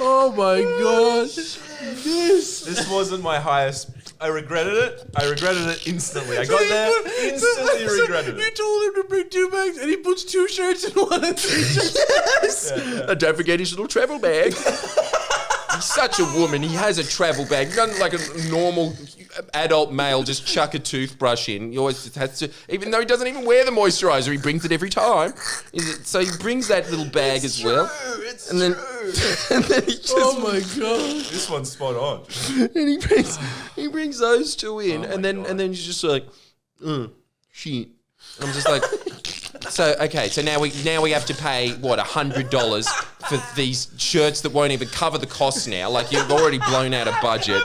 S3: Oh my god.
S2: This wasn't my highest. I regretted it. I regretted it instantly. I got there, instantly regretted
S3: You
S2: it.
S3: told him to bring 2 bags, and he puts 2 shirts in one.
S1: Yes! And don't forget his little travel bag. He's such a woman. He has a travel bag. He doesn't like a normal adult male just chuck a toothbrush in. He always just has to, even though he doesn't even wear the moisturizer, he brings it every time. So he brings that little bag as well.
S2: It's
S1: And then, and then he just,
S3: Oh my god.
S2: This one's spot on.
S1: and he brings those 2 in, and then he's just like, shit. And I'm just like, so now we have to pay what $100 for these shirts that won't even cover the costs now. Like you've already blown out a budget.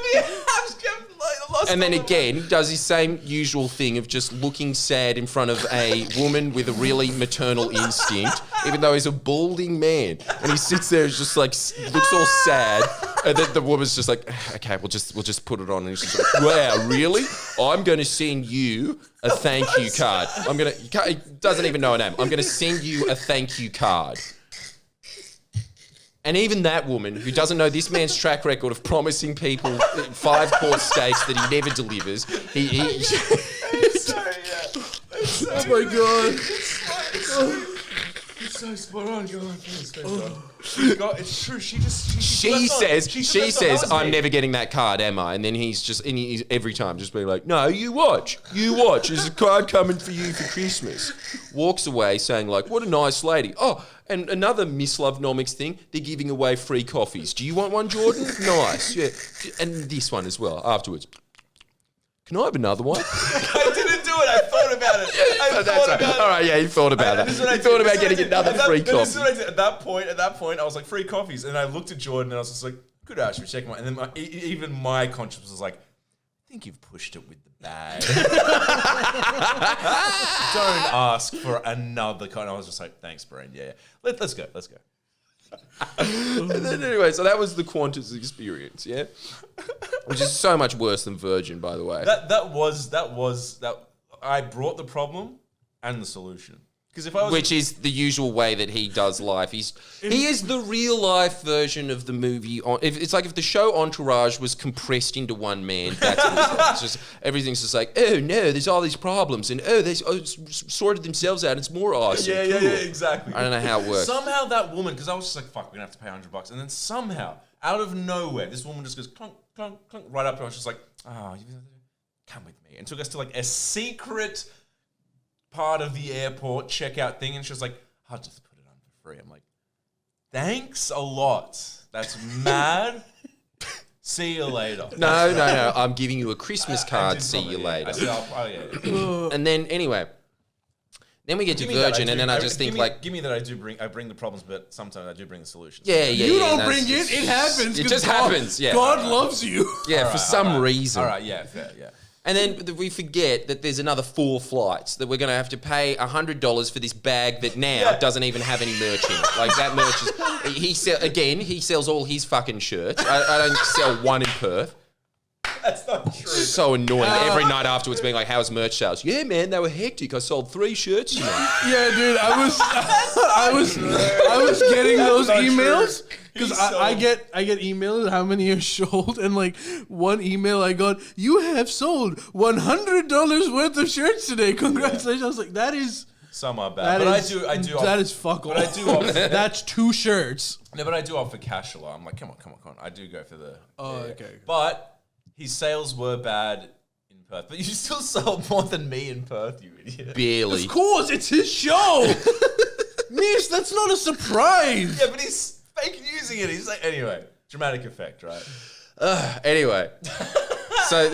S1: And then again, does his same usual thing of just looking sad in front of a woman with a really maternal instinct, even though he's a balding man. And he sits there and just like looks all sad. And then the woman's just like, okay, we'll just put it on. And he's just like, wow, really? I'm going to send you a thank you card. He doesn't even know her name. I'm going to send you a thank you card. And even that woman, who doesn't know this man's track record of promising people 5-course steaks that he never delivers,
S2: Sorry, yeah.
S3: Oh my god.
S2: so spot on. Go on, please. It's true. She
S1: says, I'm never getting that card, am I? And then he's every time just being like, no, you watch. There's a card coming for you for Christmas. Walks away saying like, what a nice lady. Oh, and another Miss Love-nomics thing, they're giving away free coffees. Do you want one, Jordan? Nice, yeah. And this one as well, afterwards. Can I have another one?
S2: I didn't do it. I thought about it.
S1: All right, yeah, you thought about it. You thought about getting another free coffee.
S2: This is what I did. At that point, I was like, free coffees. And I looked at Jordan and I was just like, good, I should check mine. And then even my conscience was like, I think you've pushed it with the bag. Don't ask for another kind. I was just like, thanks, Brian. Yeah. Let's go.
S1: And then anyway, so that was the Qantas experience, yeah? Which is so much worse than Virgin, by the way.
S2: That was I brought the problem and the solution. Because if I was
S1: which is the usual way that he does life. He is the real life version of the movie. It's like if the show Entourage was compressed into one man. That's what it's like. It's just everything's just like, oh no, there's all these problems, and they sorted themselves out. It's more awesome.
S2: Yeah, exactly.
S1: I don't know how it works.
S2: Somehow that woman, because I was just like, fuck, we're gonna have to pay $100, and then somehow out of nowhere, this woman just goes clunk, clunk, clunk, right up to us. I was just like, come with me, and took us to like a secret part of the airport checkout thing, and she was like, I'll just put it on for free. I'm like, thanks a lot. That's mad. See you later.
S1: No. I'm giving you a Christmas card. See you later. And then anyway, then we get to Virgin, and then I just think like,
S2: give me that I bring the problems, but sometimes I do bring the solutions.
S1: Yeah.
S3: You don't bring it. It happens.
S1: It just happens. Yeah.
S3: God loves you.
S1: Yeah, for some reason.
S2: All right. Yeah. Fair. Yeah.
S1: And then we forget that there's another 4 flights that we're going to have to pay $100 for this bag that now doesn't even have any merch in it. Like that merch is, he sells all his fucking shirts. I don't sell one in Perth.
S2: That's not true.
S1: So annoying. Every night afterwards being like, how's merch sales? Yeah, man, they were hectic. I sold 3 shirts tonight.
S3: Yeah, dude, I was getting those emails. Because I get emails how many are sold, and like one email I got, you have sold $100 worth of shirts today. Congratulations! I was like, that is
S2: some are bad, but I do.
S3: That is fuck all.
S2: But I do offer.
S3: That's 2 shirts.
S2: No, but I do offer cash a lot. I'm like, come on. I do go for the.
S3: Okay.
S2: But his sales were bad in Perth, but you still sold more than me in Perth, you idiot.
S1: Barely.
S3: Of course, it's his show. Miss, that's not a surprise.
S2: Yeah, but he's fake using it. He's like, anyway, dramatic effect, right?
S1: Anyway, so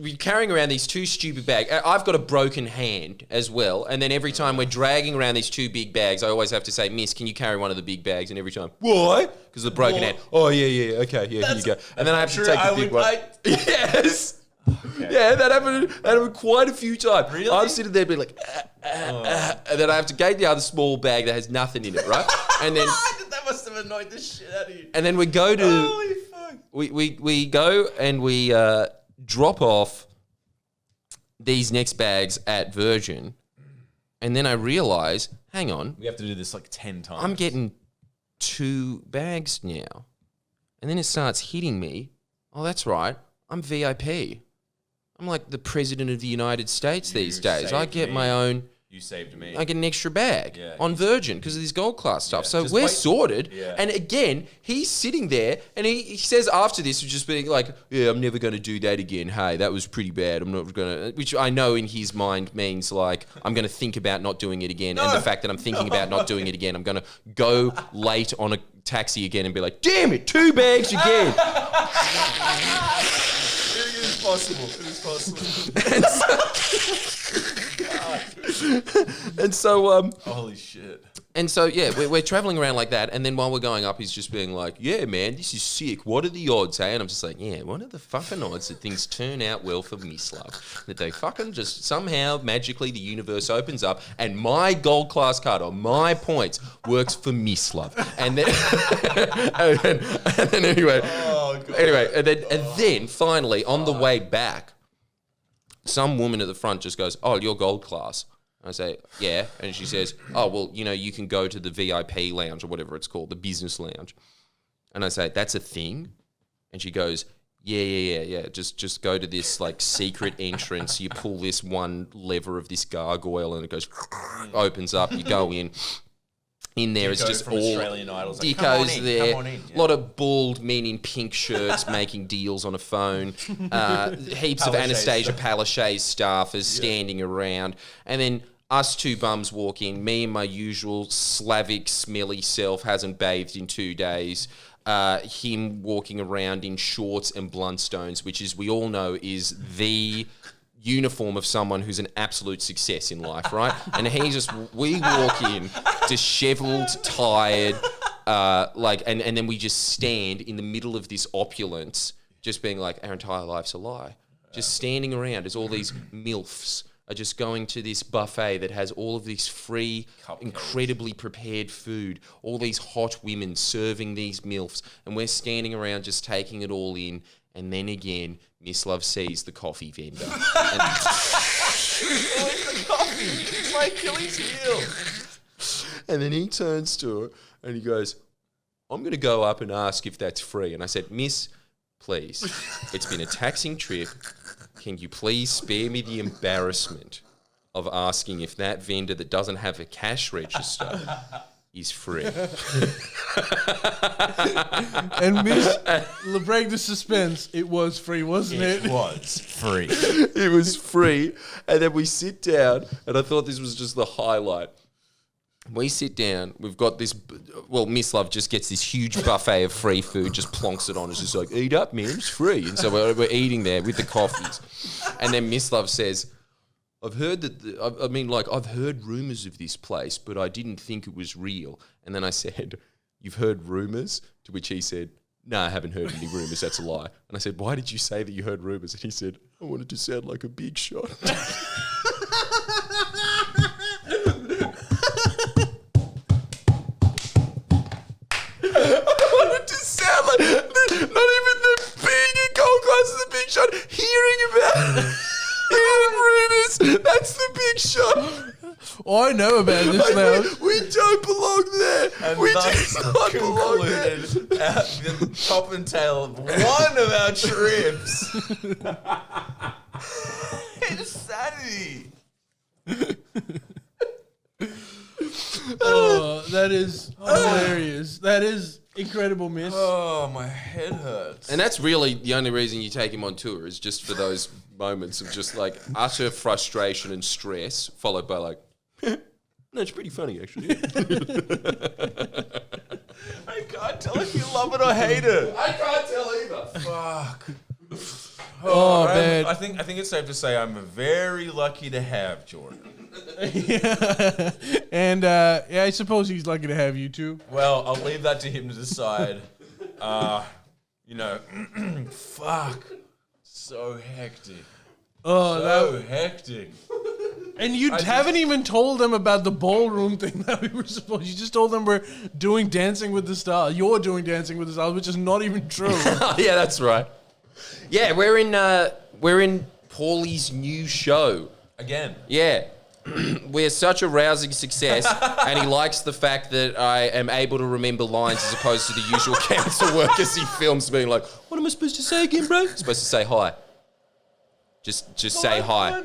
S1: we're carrying around these 2 stupid bags. I've got a broken hand as well, and then every time we're dragging around these 2 big bags, I always have to say, Miss, can you carry one of the big bags? And every time, why? Because of the broken hand. Oh, yeah, okay, yeah, here you go. And then I have to take the big one. Yes. Okay. Yeah, that happened quite a few times.
S2: Really?
S1: I'm sitting there being like, and then I have to get the other small bag that has nothing in it, right? And then
S2: that must have annoyed the shit out of you.
S1: And then we go to
S2: holy fuck.
S1: We go and we drop off these next bags at Virgin, and then I realize, hang on,
S2: we have to do this like 10 times.
S1: I'm getting 2 bags now, and then it starts hitting me. Oh, that's right, I'm VIP. I'm like the president of the United States these days. I get my own.
S2: You saved me.
S1: I get an extra bag on Virgin because of this gold class stuff.
S2: Yeah,
S1: so we're sorted. Yeah. And again, he's sitting there and he says after this, just being like, yeah, I'm never going to do that again. Hey, that was pretty bad. I'm not going to, which I know in his mind means like, I'm going to think about not doing it again. And the fact that I'm thinking about not doing it again, I'm going to go late on a taxi again and be like, damn it, 2 bags again.
S2: It is possible.
S1: And so,
S2: holy shit.
S1: And so, yeah, we're traveling around like that. And then while we're going up, he's just being like, yeah, man, this is sick. What are the odds, hey? And I'm just like, yeah, what are the fucking odds that things turn out well for Miss Love? That they fucking just somehow, magically, the universe opens up and my gold class card or my points works for Miss Love. And then, and then anyway, and then finally, on the way back, some woman at the front just goes, oh, you're gold class. I say, yeah. And she says, oh, well, you know, you can go to the VIP lounge or whatever it's called, the business lounge. And I say, that's a thing? And she goes, yeah. Just go to this like secret entrance. You pull this one lever of this gargoyle and it goes, opens up, you go in. in there is
S2: Dicko
S1: just
S2: from
S1: all
S2: Australian Idol's like,
S1: Dicko's there.
S2: come on in.
S1: A lot of bald men in pink shirts making deals on a phone. Heaps of
S2: Palaszczuk
S1: Anastasia
S2: stuff.
S1: Palaszczuk's staffers standing around. And then us two bums walk in. Me and my usual Slavic smelly self hasn't bathed in 2 days. Him walking around in shorts and Bluntstones, which is, we all know, is the uniform of someone who's an absolute success in life, right? And we walk in disheveled, tired, and then we just stand in the middle of this opulence, just being like, our entire life's a lie. Just standing around as all these MILFs are just going to this buffet that has all of this free, incredibly prepared food, all these hot women serving these MILFs, and we're standing around just taking it all in. And then again, Miss Love sees the coffee vendor.
S2: It's the coffee. It's my Achilles heel.
S1: And then he turns to her and he goes, I'm going to go up and ask if that's free. And I said, Miss, please, it's been a taxing trip. Can you please spare me the embarrassment of asking if that vendor that doesn't have a cash register is free?
S3: And Miss, break the suspense. It was free, wasn't it?
S2: It was free.
S1: It was free. And then we sit down, and I thought this was just the highlight. We sit down, we've got this, Miss Love just gets this huge buffet of free food, just plonks it on. It's just like, eat up, man, it's free. And so we're eating there with the coffees. And then Miss Love says, I've heard that, I've heard rumours of this place, but I didn't think it was real. And then I said, you've heard rumours? To which he said, no, I haven't heard any rumours, that's a lie. And I said, why did you say that you heard rumours? And he said, I wanted to sound like a big shot. I wanted to sound like, not even the being in gold class is a big shot, hearing about it. Rumours, that's the big shot.
S3: I know about this now.
S1: We don't belong there.
S2: And
S1: We
S2: thus
S1: do not belong there.
S2: concluded the top and tail of one of our trips. Insanity.
S3: Oh, that is hilarious. That is incredible, Miss.
S2: Oh, my head hurts.
S1: And that's really the only reason you take him on tour, is just for those moments of just like utter frustration and stress, followed by like, no, it's pretty funny actually.
S2: I can't tell if you love it or hate it.
S1: I can't tell either.
S2: Fuck.
S3: Oh, man.
S2: I think it's safe to say I'm very lucky to have Jordan.
S3: Yeah. And I suppose he's lucky to have you too.
S2: Well, I'll leave that to him to decide. Fuck. So hectic.
S3: Oh,
S2: So hectic.
S3: and you haven't even told them about the ballroom thing that we were supposed. You just told them we're doing Dancing with the Stars. You're doing Dancing with the Stars, which is not even true.
S1: Yeah, that's right. Yeah, we're in Paulie's new show.
S2: Again.
S1: Yeah. We're such a rousing success, and he likes the fact that I am able to remember lines as opposed to the usual council workers he films being like, what am I supposed to say again, bro? I'm supposed to say hi. Just say hi.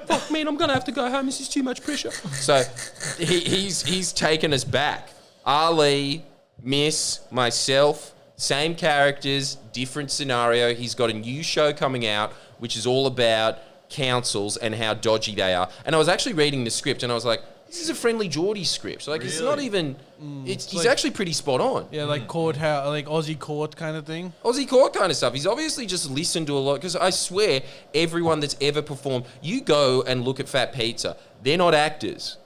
S1: Fuck, man, I'm going to have to go home. This is too much pressure. So he's taken us back. Ali, Miss, myself, same characters, different scenario. He's got a new show coming out, which is all about councils and how dodgy they are. And I was actually reading the script and I was like, this is a Friendlyjordies script. Like, it's not even... he's
S3: like,
S1: actually pretty spot on.
S3: Yeah, like courthouse, like Aussie court kind of thing.
S1: Aussie court kind of stuff. He's obviously just listened to a lot, because I swear everyone that's ever performed, you go and look at Fat Pizza, they're not actors.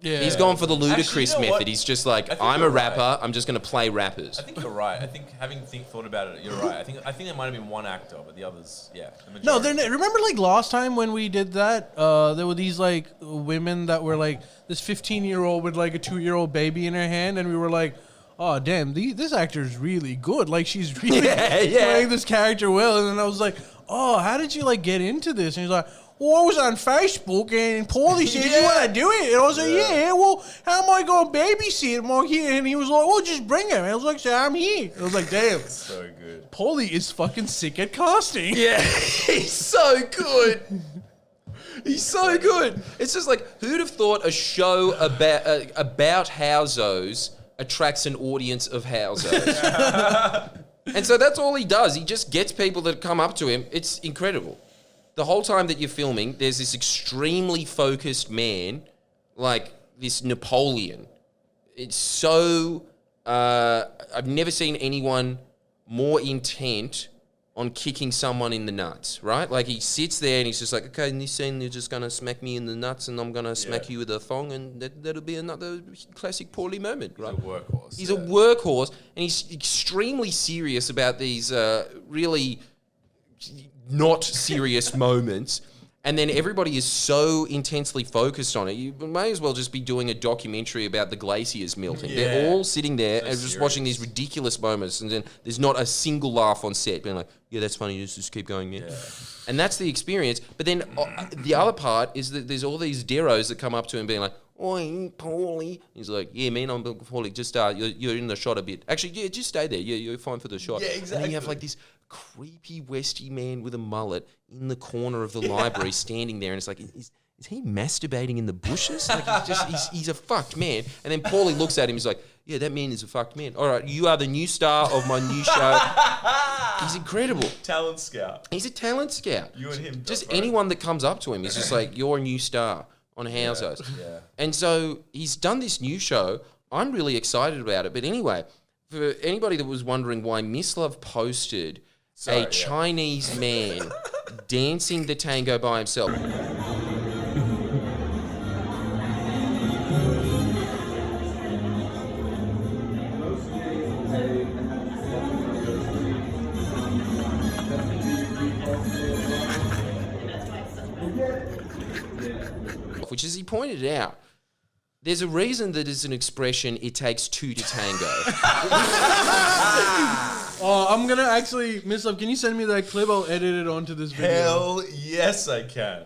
S3: Yeah.
S1: He's gone for the ludicrous
S2: Actually, you know
S1: method.
S2: what?
S1: He's just like,
S2: think
S1: I'm a
S2: you're
S1: rapper,
S2: right.
S1: I'm just going to play rappers.
S2: I think you're right. I think having thought about it, you're right. I think there might have been one actor, but the others, yeah. The
S3: No,
S2: majority.
S3: remember like last time when we did that, there were these like women that were like this 15-year-old with like a 2-year-old baby in her hand, and we were like, oh damn, this actor's really good. Like she's really playing this character well. And then I was like, oh, how did you like get into this? And he's like, well, I was on Facebook and Paulie said, you want to do it? And I was like, yeah, well, how am I going to babysit him here? And he was like, well, just bring him. And I was like, so I'm here. And I was like, damn.
S2: So good.
S3: Paulie is fucking sick at casting.
S1: Yeah, he's so good. He's so good. It's just like, who'd have thought a show about housos attracts an audience of housos? And so that's all he does. He just gets people that come up to him. It's incredible. The whole time that you're filming, there's this extremely focused man, like this Napoleon. It's so... I've never seen anyone more intent on kicking someone in the nuts, right? Like he sits there and he's just like, okay, in this scene, you're just going to smack me in the nuts and I'm going to smack you with a thong and that'll be another classic Paulie moment, right?
S2: He's a workhorse.
S1: He's a workhorse and he's extremely serious about these really not serious moments. And then everybody is so intensely focused on it. You may as well just be doing a documentary about the glaciers melting.
S2: Yeah.
S1: They're all sitting there and just
S2: serious.
S1: watching these ridiculous moments, and then there's not a single laugh on set, being like, yeah, that's funny, just keep going, yeah. And that's the experience. But then the other part is that there's all these deros that come up to him being like, oi, Paulie. He's like, yeah, man, I'm Paulie. Just you're in the shot a bit. Actually, yeah, just stay there. Yeah, you're fine for the shot.
S2: Yeah, exactly.
S1: And then you have like this creepy Westie man with a mullet in the corner of the library standing there, and it's like, is he masturbating in the bushes? Like he's a fucked man. And then Paulie looks at him, he's like, yeah, that man is a fucked man. All right, you are the new star of my new show. He's incredible.
S2: Talent scout.
S1: He's a talent scout.
S2: You and him.
S1: Just anyone that comes up to him is just like, you're a new star on Houseos.
S2: Yeah.
S1: And so he's done this new show. I'm really excited about it. But anyway, for anybody that was wondering why Miss Love posted a Chinese man dancing the tango by himself. Which, as he pointed out, there's a reason that it's an expression, it takes two to tango.
S3: Oh, I'm going to actually, Miss Love, can you send me that clip? I'll edit it onto this video.
S2: Hell yes, I can.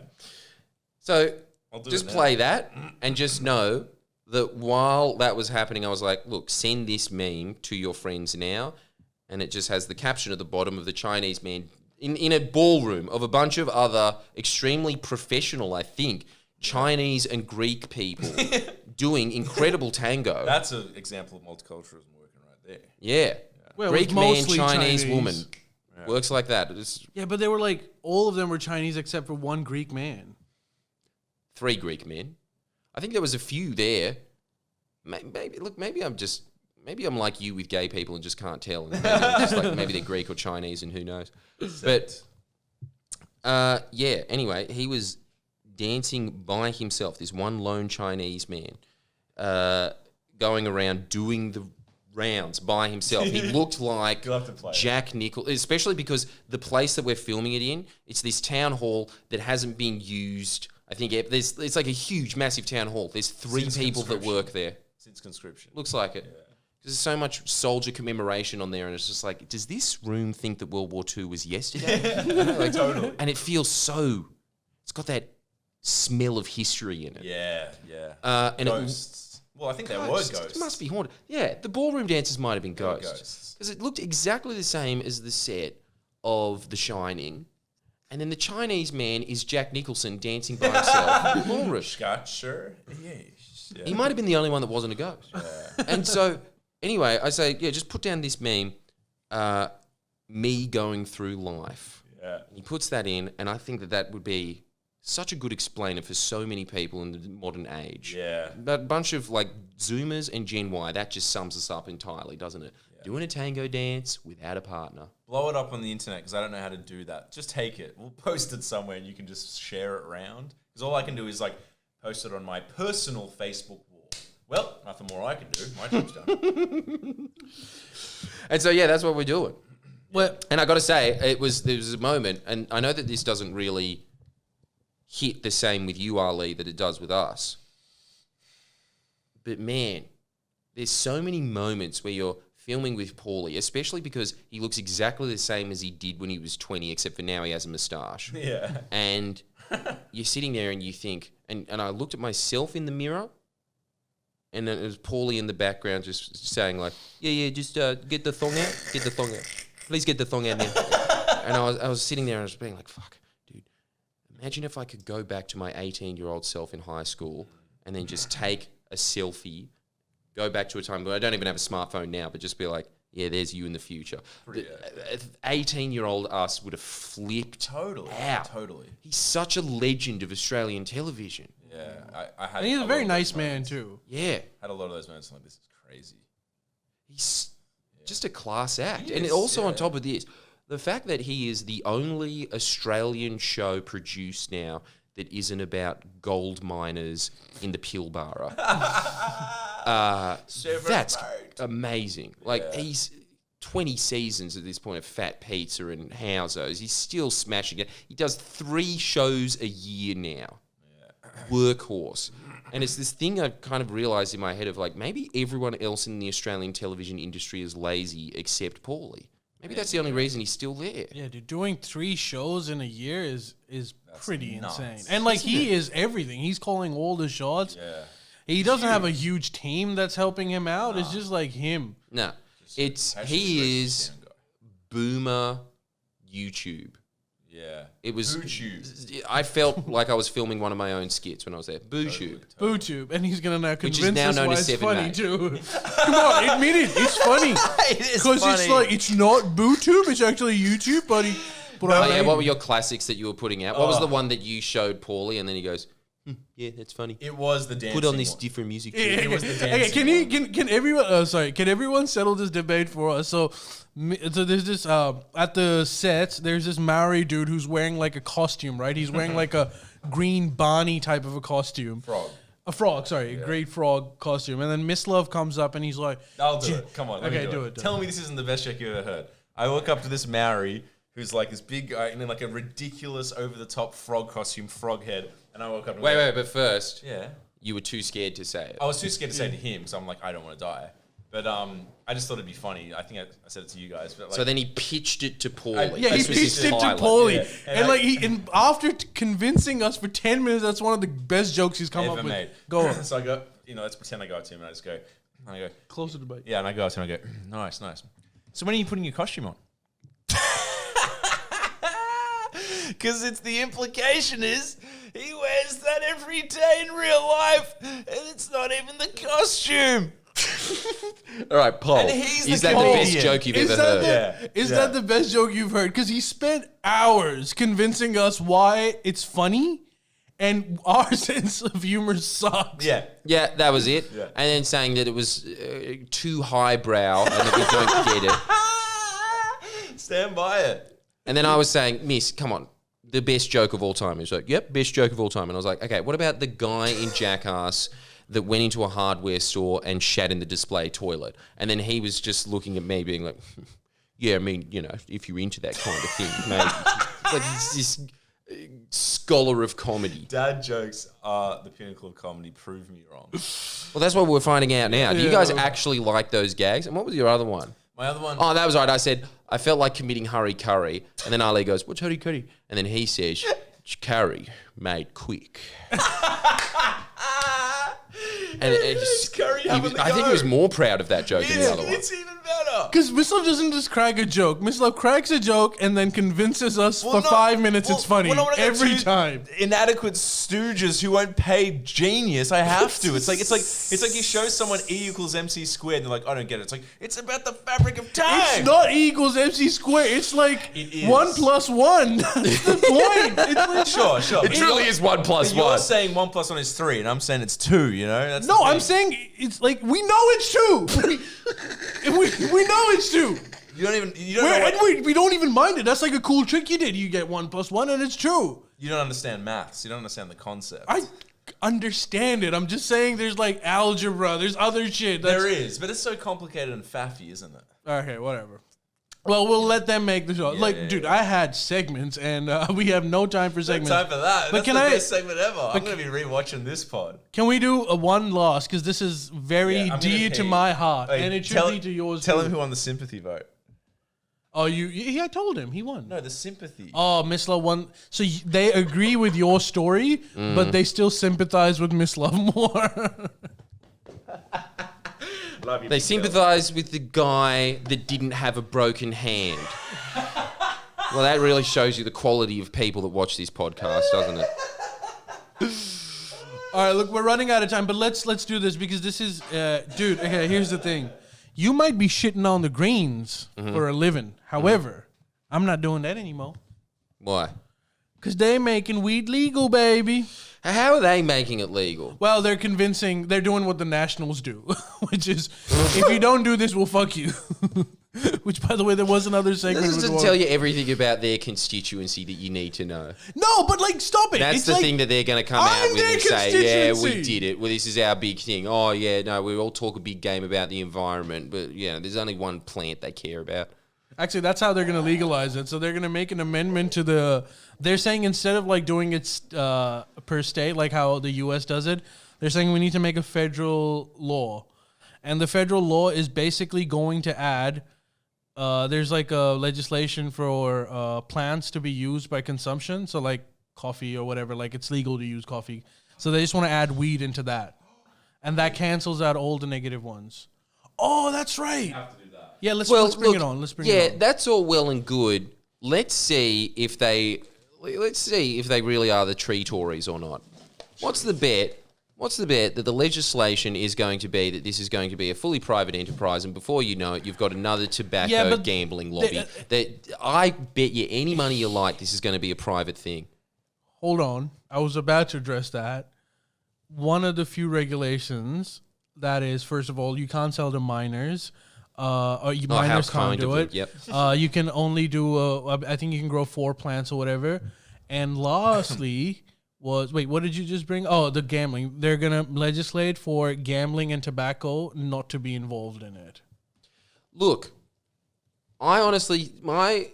S1: So
S2: I'll do
S1: just
S2: it now.
S1: play that and just know that while that was happening, I was like, look, send this meme to your friends now. And it just has the caption at the bottom of the Chinese man in a ballroom of a bunch of other extremely professional, I think, Chinese and Greek people doing incredible tango.
S2: That's an example of multiculturalism working right there.
S1: Yeah.
S3: Well, it was
S1: Greek man,
S3: mostly
S1: Chinese
S3: Chinese.
S1: woman. Works like that. It's
S3: Yeah, but they were like, all of them were Chinese except for one Greek man.
S1: 3 Greek men. I think there was a few there. Maybe I'm like you with gay people and just can't tell. And maybe they're Greek or Chinese and who knows. But anyway, he was dancing by himself, this one lone Chinese man, going around doing the rounds by himself. He looked like
S2: You'll have to play
S1: Jack Nicholson, especially because the place that we're filming it in, it's this town hall that hasn't been used. I think it's like a huge, massive town hall. There's 3
S2: Since
S1: people that
S2: conscription.
S1: work there.
S2: Since conscription.
S1: Looks like it. There's so much soldier commemoration on there, and it's just like, does this room think that World War II was yesterday?
S2: Totally.
S1: And it feels so... It's got that smell of history in it.
S2: Yeah.
S1: And
S2: Ghosts. Well, I think there were ghosts.
S1: It must be haunted. Yeah, the ballroom dancers might have been
S2: There were
S1: ghosts. Because it looked exactly the same as the set of The Shining. And then the Chinese man is Jack Nicholson dancing by himself in the ballroom.
S2: Scotcher. Yes. Yeah.
S1: He might have been the only one that wasn't a ghost. And so, anyway, I say, just put down this meme, me going through life.
S2: Yeah.
S1: He puts that in, and I think that would be such a good explainer for so many people in the modern age.
S2: Yeah.
S1: That bunch of like Zoomers and Gen Y, that just sums us up entirely, doesn't it? Yeah. Doing a tango dance without a partner.
S2: Blow it up on the internet because I don't know how to do that. Just take it. We'll post it somewhere and you can just share it around. Because all I can do is like post it on my personal Facebook wall. Well, nothing more I can do. My job's done.
S1: And so, yeah, that's what we're doing.
S3: Well,
S1: And I got to say, there was a moment, and I know that this doesn't really hit the same with you, Ali, that it does with us. But man, there's so many moments where you're filming with Paulie, especially because he looks exactly the same as he did when he was 20, except for now he has a moustache.
S2: Yeah.
S1: And you're sitting there and you think, and I looked at myself in the mirror, and then it was Paulie in the background just saying like, just get the thong out. Please get the thong out now. And I was sitting there and I was being like, fuck, dude, Imagine if I could go back to my 18-year-old self in high school and then just take a selfie, go back to a time where I don't even have a smartphone now, but just be like, yeah, there's you in the future. 18-year-old us would have flipped out.
S2: Totally.
S1: He's such a legend of Australian television.
S2: Yeah, I had.
S3: And he's a very nice man too.
S1: Yeah.
S2: Had a lot of those moments. I'm like, this is crazy.
S1: He's just a class act.
S2: He
S1: And
S2: is,
S1: also
S2: yeah.
S1: on top of this, the fact that he is the only Australian show produced now that isn't about gold miners in the Pilbara. That's amazing. Like, he's 20 seasons at this point of Fat Pizza and Housos. He's still smashing it. He does 3 shows a year now. Workhorse. And it's this thing I've kind of realised in my head of like, maybe everyone else in the Australian television industry is lazy except Paulie. Maybe that's the only reason he's still there.
S3: Yeah, dude, doing 3 shows in a year is pretty insane. And like he is everything. He's calling all the shots.
S2: Yeah.
S3: He doesn't have a huge team that's helping him out. It's just like him.
S1: No. He is boomer YouTube.
S2: Yeah.
S1: It was.
S2: BooTube.
S1: I felt like I was filming one of my own skits when I was there. BooTube.
S3: BooTube, and he's gonna now
S1: Which is
S3: convince
S1: now
S3: us
S1: known
S3: why
S1: as
S3: it's
S1: 7
S3: funny
S1: Mate.
S3: too. Come on, admit it. It's funny
S2: It is
S3: because
S2: funny.
S3: it's like it's not BooTube. It's actually YouTube, buddy. But
S1: Oh,
S3: I
S1: yeah,
S3: mean,
S1: what were your classics that you were putting out? What was the one that you showed Paulie, and then he goes, "Yeah, that's funny.
S2: It was the dancing
S1: Put on this
S2: one.
S1: different music."
S3: Yeah,
S1: too."
S2: It was the
S3: okay,
S2: dancing
S3: can everyone? Can everyone settle this debate for us? So there's this at the sets. There's this Maori dude who's wearing like a costume, right? He's wearing like a green Barney type of a costume. A frog, sorry, a great frog costume. And then Miss Love comes up and he's like,
S2: I'll do it. Come on. Let
S3: Okay,
S2: me
S3: do it.
S2: Tell me this isn't the best joke you ever heard. I woke up to this Maori who's like this big guy and then like a ridiculous over-the-top frog costume, frog head. And I woke up and
S1: Wait, but first,
S2: Yeah.
S1: you were too scared to say it.
S2: I was too scared to say it to him because I'm like, I don't want to die. But I just thought it'd be funny. I think I said it to you guys. But like,
S1: So then he pitched it to Paulie.
S3: yeah, he
S1: This was his
S3: pitched it to
S1: pilot.
S3: Paulie.
S2: Yeah.
S3: And like after convincing us for 10 minutes, that's one of the best jokes he's come
S2: ever
S3: up with.
S2: made.
S3: Go on.
S2: So I go, let's pretend I go up to him and I just go,
S3: Closer to the mic.
S2: yeah, and I go up to him and I go, nice. So when are you putting your costume on? Because it's the implication is he wears that every day in real life and it's not even the costume.
S1: All right, Paul.
S2: And he's
S1: Is
S2: the
S1: that the best
S2: comedian.
S1: joke you've
S3: Is
S1: ever
S3: that
S1: heard?
S3: Is that the best joke you've heard? Because he spent hours convincing us why it's funny and our sense of humor sucks.
S2: Yeah.
S1: Yeah, that was it.
S2: Yeah.
S1: And then saying that it was too highbrow and that we don't get it.
S2: Stand by it.
S1: And then I was saying, Miss, come on, the best joke of all time. He was like, yep, best joke of all time. And I was like, okay, what about the guy in Jackass that went into a hardware store and shat in the display toilet? And then he was just looking at me being like, yeah, I mean, if you're into that kind of thing, mate. Like, he's this scholar of comedy.
S2: Dad jokes are the pinnacle of comedy. Prove me wrong.
S1: Well, that's what we're finding out now. Do you guys actually like those gags? And what was your other one?
S2: My other one.
S1: Oh, that was right. I said, I felt like committing hurry curry. And then Ali goes, what's hurry curry? And then he says, it's curry made quick. And
S2: curry having the
S1: I think
S2: go.
S1: he was more proud of that joke than the other one.
S2: It's even better.
S3: Because Miss Love doesn't just crack a joke. Miss Love cracks a joke and then convinces us for 5 minutes it's funny every time.
S2: Inadequate stooges who won't pay genius. I have to. It's like you show someone E equals MC squared and they're like, I don't get it. It's like it's about the fabric of time.
S3: It's not E equals MC squared. It's like
S2: It is.
S3: 1 + 1. That's the point. It's like,
S2: Sure.
S1: It truly is 1 + 1.
S2: You're saying 1 + 1 is 3, and I'm saying it's 2. That's
S3: no,
S2: the
S3: I'm
S2: thing.
S3: saying it's like we know it's 2. we know it's 2.
S2: You don't know
S3: We don't even mind it. That's like a cool trick you did. You get 1 + 1 and it's 2.
S2: You don't understand maths. You don't understand the concept.
S3: I understand it. I'm just saying there's like algebra. There's other shit.
S2: There is, but it's so complicated and faffy, isn't it?
S3: Okay, whatever. Well, we'll let them make the show. Dude, I had segments, and we have no time for segments.
S2: No time for that.
S3: But
S2: That's the best segment ever. I'm going to be rewatching this pod.
S3: Can we do a one loss? Because this is very
S2: Yeah, I'm gonna
S3: dear to
S2: pay-
S3: my heart,
S2: Hey,
S3: and it should be to yours
S2: Tell
S3: too.
S2: him who won the sympathy vote.
S3: Oh, I told him. He won.
S2: No, the sympathy.
S3: Oh, Miss Love won. So they agree with your story, but they still sympathize with Miss Love more.
S2: Love you,
S1: They
S2: big girl.
S1: sympathise with the guy that didn't have a broken hand. Well, that really shows you the quality of people that watch this podcast, doesn't it?
S3: All right, look, we're running out of time, but let's do this because this is, dude. Okay, here's the thing: you might be shitting on the Greens for a living. However, I'm not doing that anymore.
S1: Why?
S3: Because they're making weed legal, baby.
S1: How are they making it legal?
S3: Well, they're doing what the Nationals do, which is, if you don't do this, we'll fuck you. Which, by the way, there was another segment.
S1: This doesn't tell you everything about their constituency that you need to know.
S3: No, but like, stop it.
S1: That's
S3: it's
S1: the
S3: like,
S1: thing that they're going to come
S3: I'm
S1: out with
S3: their
S1: and say, yeah, we
S3: constituency.
S1: did it. Well, this is our big thing. Oh, yeah, no, we all talk a big game about the environment, but, yeah, there's only one plant they care about.
S3: Actually, that's how they're going to legalize it. So they're going to make an amendment to they're saying instead of like doing it per state, like how the U.S. does it, they're saying we need to make a federal law. And the federal law is basically going to add, there's like a legislation for plants to be used by consumption. So like coffee or whatever, like it's legal to use coffee. So they just want to add weed into that. And that cancels out all the negative ones. Oh, that's right. Yeah, let's bring it on. Let's bring it on.
S1: That's all well and good. Let's see if they really are the tree Tories or not. What's the bet? What's the bet that the legislation is going to be that this is going to be a fully private enterprise, and before you know it, you've got another tobacco gambling lobby. I bet you any money you like this is going to be a private thing.
S3: Hold on. I was about to address that. One of the few regulations that is, first of all, you can't sell to minors. Minors can't do it.
S1: Yep.
S3: You can only do, I think you can grow 4 plants or whatever. And lastly what did you just bring? Oh, the gambling. They're going to legislate for gambling and tobacco not to be involved in it.
S1: Look, I honestly, my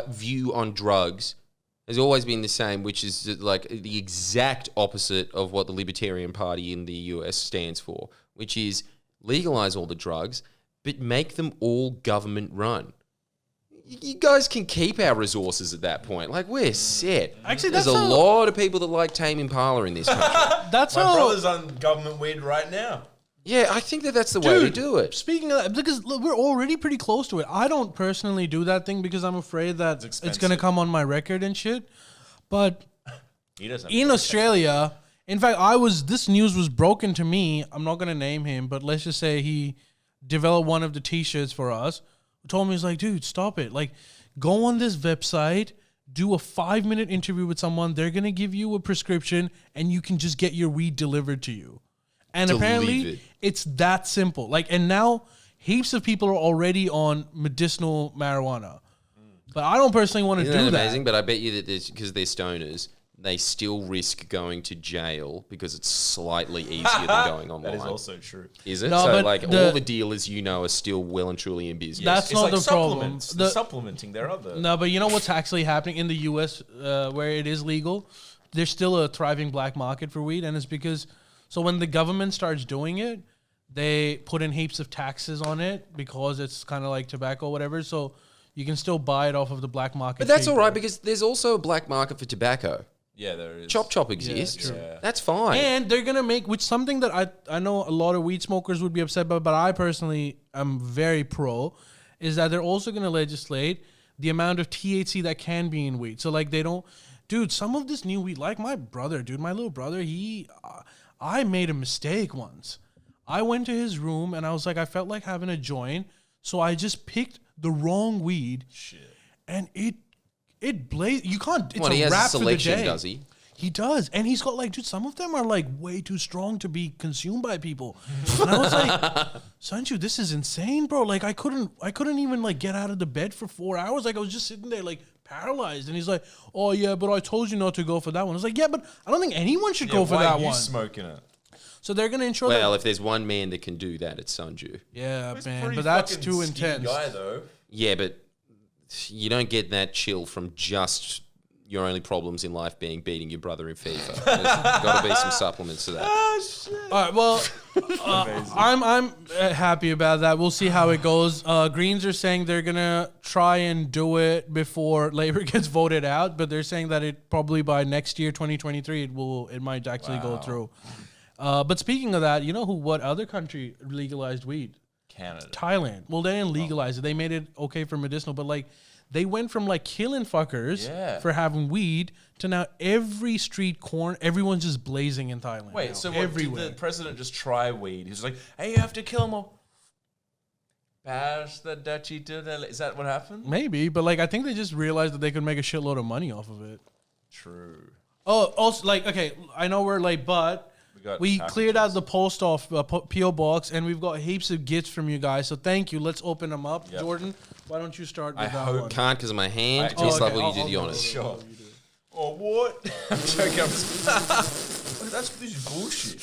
S1: view on drugs has always been the same, which is like the exact opposite of what the Libertarian Party in the US stands for, which is legalize all the drugs, but make them all government run. You guys can keep our resources at that point. Like, we're set.
S3: Actually,
S1: there's a lot of people that like Tame Impala in this country.
S2: My brother's on government weed right now.
S1: Yeah, I think that's the way to do it.
S3: Speaking of that, because look, we're already pretty close to it. I don't personally do that thing because I'm afraid that it's going to come on my record and shit. But in Australia, in fact, this news was broken to me. I'm not going to name him, but let's just say he developed one of the t-shirts for us. Told me, he's like, dude, stop it. Like, go on this website, do a 5-minute interview with someone. They're going to give you a prescription and you can just get your weed delivered to you. And apparently it's that simple. Like, and now heaps of people are already on medicinal marijuana. But I don't personally want to do that.
S1: Isn't that amazing? But I bet you that because they're stoners, they still risk going to jail because it's slightly easier than going online.
S2: That is also true.
S1: Is it?
S3: No,
S1: so
S3: but
S1: like all the dealers are still well and truly in business.
S3: That's
S2: It's
S3: not
S2: like
S3: the
S2: supplements.
S3: problem.
S2: Supplementing their other.
S3: No, but you know what's actually happening in the U.S. Where it is legal? There's still a thriving black market for weed, and it's because when the government starts doing it, they put in heaps of taxes on it because it's kind of like tobacco or whatever. So you can still buy it off of the black market.
S1: But that's all right because there's also a black market for tobacco.
S2: Yeah, there is.
S1: Chop exists.
S2: Yeah.
S1: That's fine.
S3: And they're going to make, which something that I know a lot of weed smokers would be upset about, but I personally am very pro, is that they're also going to legislate the amount of THC that can be in weed. So like they don't, dude, some of this new weed, like my little brother, I made a mistake once. I went to his room and I was like, I felt like having a joint. So I just picked the wrong weed. Shit. And it blazed. You can't. It's
S1: he
S3: a
S1: has
S3: wrap
S1: a selection,
S3: for the day.
S1: does he?
S3: He does, and he's got like, dude, some of them are like way too strong to be consumed by people. And I was like, Sanju, this is insane, bro. Like I couldn't even like get out of the bed for 4 hours. Like I was just sitting there like paralyzed. And he's like, oh yeah, but I told you not to go for that one. I was like, yeah, but I don't think anyone should go for that one.
S2: Why are you smoking it?
S3: So they're gonna ensure
S1: Well, if there's one man that can do that, it's Sanju.
S3: Yeah,
S2: He's
S3: man,
S2: pretty
S3: but that's
S2: fucking
S3: too
S2: skinny
S3: intense.
S2: guy, though.
S1: Yeah, but you don't get that chill from just your only problems in life beating your brother in FIFA. There's got to be some supplements to that.
S3: All right, well, I'm happy about that. We'll see how it goes. Greens are saying they're gonna try and do it before Labor gets voted out, but they're saying that it probably by next year, 2023, it might actually go through. But speaking of that, you know what other country legalized weed?
S2: Canada.
S3: Thailand. Well, they didn't legalize it. They made it okay for medicinal, but like they went from like killing fuckers for having weed to now every street corner, everyone's just blazing in Thailand.
S2: Wait,
S3: now.
S2: so what,
S3: everywhere.
S2: did the president just try weed? He's like, hey, you have to kill him. Pass the Dutchie to the... Is that what happened?
S3: Maybe, but like I think they just realized that they could make a shitload of money off of it.
S2: True.
S3: Oh, also like okay, I know we're late, but we cleared out the post off PO box, and we've got heaps of gifts from you guys. So thank you. Let's open them up, Jordan. Why don't you start with that one?
S1: Can't because of my hand.
S2: Okay.
S1: Just level, you do the honors.
S2: Sure. Oh, what? I'm joking. This is bullshit.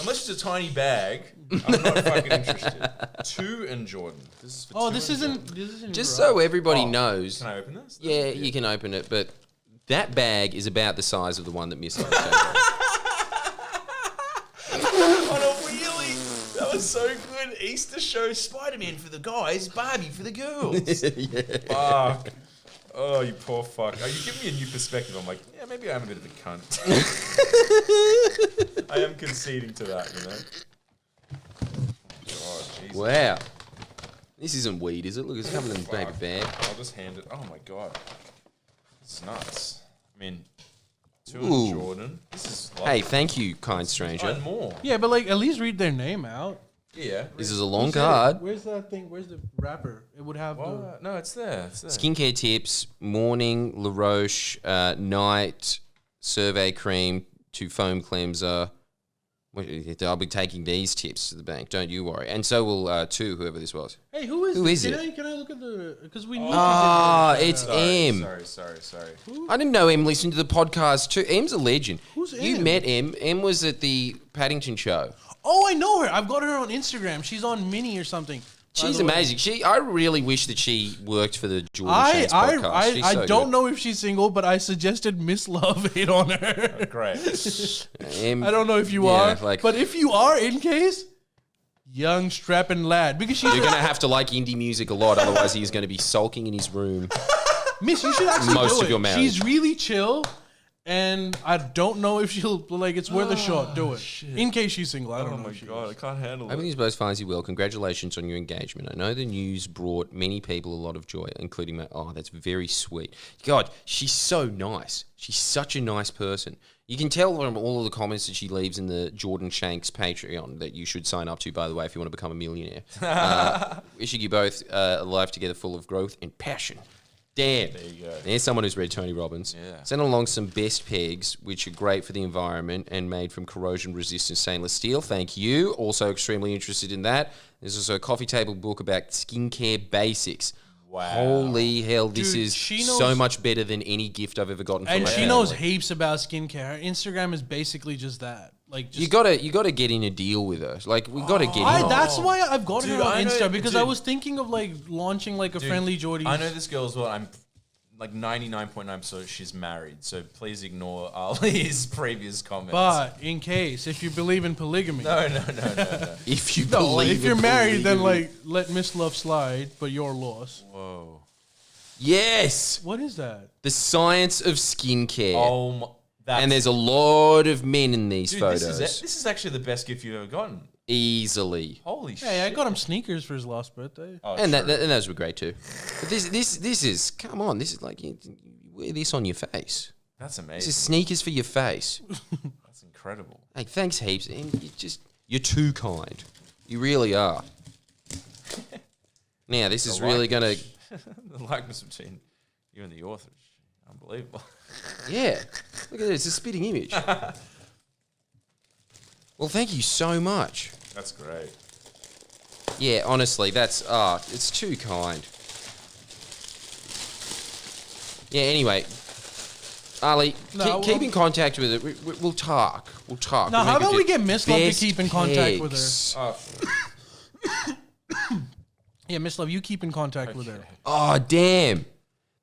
S2: Unless it's a tiny bag, I'm not fucking interested. 2 and Jordan. This is for
S3: this isn't
S1: Just so everybody knows.
S2: Can I open this?
S1: Yeah, you can open it, but that bag is about the size of the one that Miss Love showed.
S2: On a wheelie. That was so good. Easter show Spider-Man for the guys, Barbie for the girls. Fuck. Oh, you poor fuck. Oh, you give me a new perspective. I'm like, yeah, maybe I am a bit of a cunt. I am conceding to that, you know? Oh, Jesus.
S1: Wow. This isn't weed, is it? Look, it's coming in a paper bag.
S2: I'll just hand it. Oh, my God. It's nuts. I mean, 2
S1: Ooh.
S2: and Jordan. This is lovely.
S1: Hey, thank you, kind stranger.
S2: And more.
S3: Yeah, but like at least read their name out.
S2: Yeah.
S1: This is a long card.
S3: Where's that thing? Where's the wrapper? It would have the...
S2: No, it's there. It's there.
S1: Skincare tips, morning, La Roche, night, survey cream to foam cleanser. I'll be taking these tips to the bank, don't you worry. And so will two, whoever this was.
S3: Hey, who is it? Can I look at the... Because we need
S1: it's M.
S2: Sorry.
S1: I didn't know M listened to the podcast too. M's a legend.
S3: Who's
S1: You
S3: M?
S1: met M. M was at the Paddington show.
S3: Oh, I know her. I've got her on Instagram. She's on Mini or something.
S1: She's amazing. I really wish that she worked for the Jordan Shanks podcast.
S3: I don't know if she's single, but I suggested Miss Love hit on her.
S2: Oh, great.
S3: I don't know if you are, but if you are, in case, young strapping lad, because she's
S1: you're gonna have to like indie music a lot, otherwise he's gonna be sulking in his room.
S3: Miss, you should actually
S1: Most
S3: do
S1: of
S3: it.
S1: your marriage.
S3: She's really chill. And I don't know if she'll, like, it's worth a shot. Do it. Shit. In case she's single. I don't know.
S2: Oh, my God. I can't handle it.
S1: I think you both finds you well. Congratulations on your engagement. I know the news brought many people a lot of joy, including my... Oh, that's very sweet. God, she's so nice. She's such a nice person. You can tell from all of the comments that she leaves in the Jordan Shanks Patreon that you should sign up to, by the way, if you want to become a millionaire. Wishing you both a life together full of growth and passion. Damn.
S2: There you go.
S1: There's someone who's read Tony Robbins.
S2: Yeah.
S1: Sent along some best pegs, which are great for the environment and made from corrosion-resistant stainless steel. Thank you. Also extremely interested in that. There's also a coffee table book about skincare basics.
S2: Wow.
S1: Holy hell, this
S3: Dude,
S1: is
S3: she
S1: so
S3: knows-
S1: much better than any gift I've ever gotten from
S3: And
S1: my
S3: she
S1: family.
S3: knows heaps about skincare. Her Instagram is basically just that. Like, just
S1: You gotta get in a deal with her. Like, we gotta get in.
S3: that's why I've got
S2: Dude,
S3: her on
S2: I know-
S3: Insta, because I
S2: dude.
S3: was thinking of like launching like a Friendlyjordies.
S2: I know this girl as well. I'm like 99.9% she's married. So please ignore Ali's previous comments.
S3: But in case, if you believe in polygamy,
S2: No.
S1: If you
S3: No,
S1: believe
S3: if you're
S1: in
S3: married, then
S1: polygamy.
S3: like let Miss Love slide, but your loss.
S2: Whoa.
S1: Yes!
S3: What is that?
S1: The science of skincare.
S2: Oh my.
S1: And there's a lot of men in these
S2: Dude,
S1: photos.
S2: this is actually the best gift you've ever gotten.
S1: Easily.
S2: Holy shit.
S3: Hey, I got him sneakers for his last birthday.
S2: Oh,
S1: And
S2: true.
S1: and those were great too. But this is, come on, this is like, you wear this on your face.
S2: That's
S1: This
S2: amazing.
S1: is sneakers for your face.
S2: That's incredible.
S1: Hey, thanks heaps. And you're too kind. You really are. Now, this is really going to,
S2: The likeness between you and the author is unbelievable.
S1: yeah. Look at this, it's a spitting image. Well, thank you so much.
S2: That's great.
S1: Yeah, honestly, it's too kind. Yeah, anyway, Ali, keep in contact with it. We'll talk. We'll talk.
S3: Now,
S1: We'll
S3: how
S1: make
S3: about
S1: a
S3: we get Miss Love to
S1: best
S3: keep in contact with her?
S1: pegs.
S3: Yeah, Miss Love, you keep in contact with her.
S1: Oh, damn.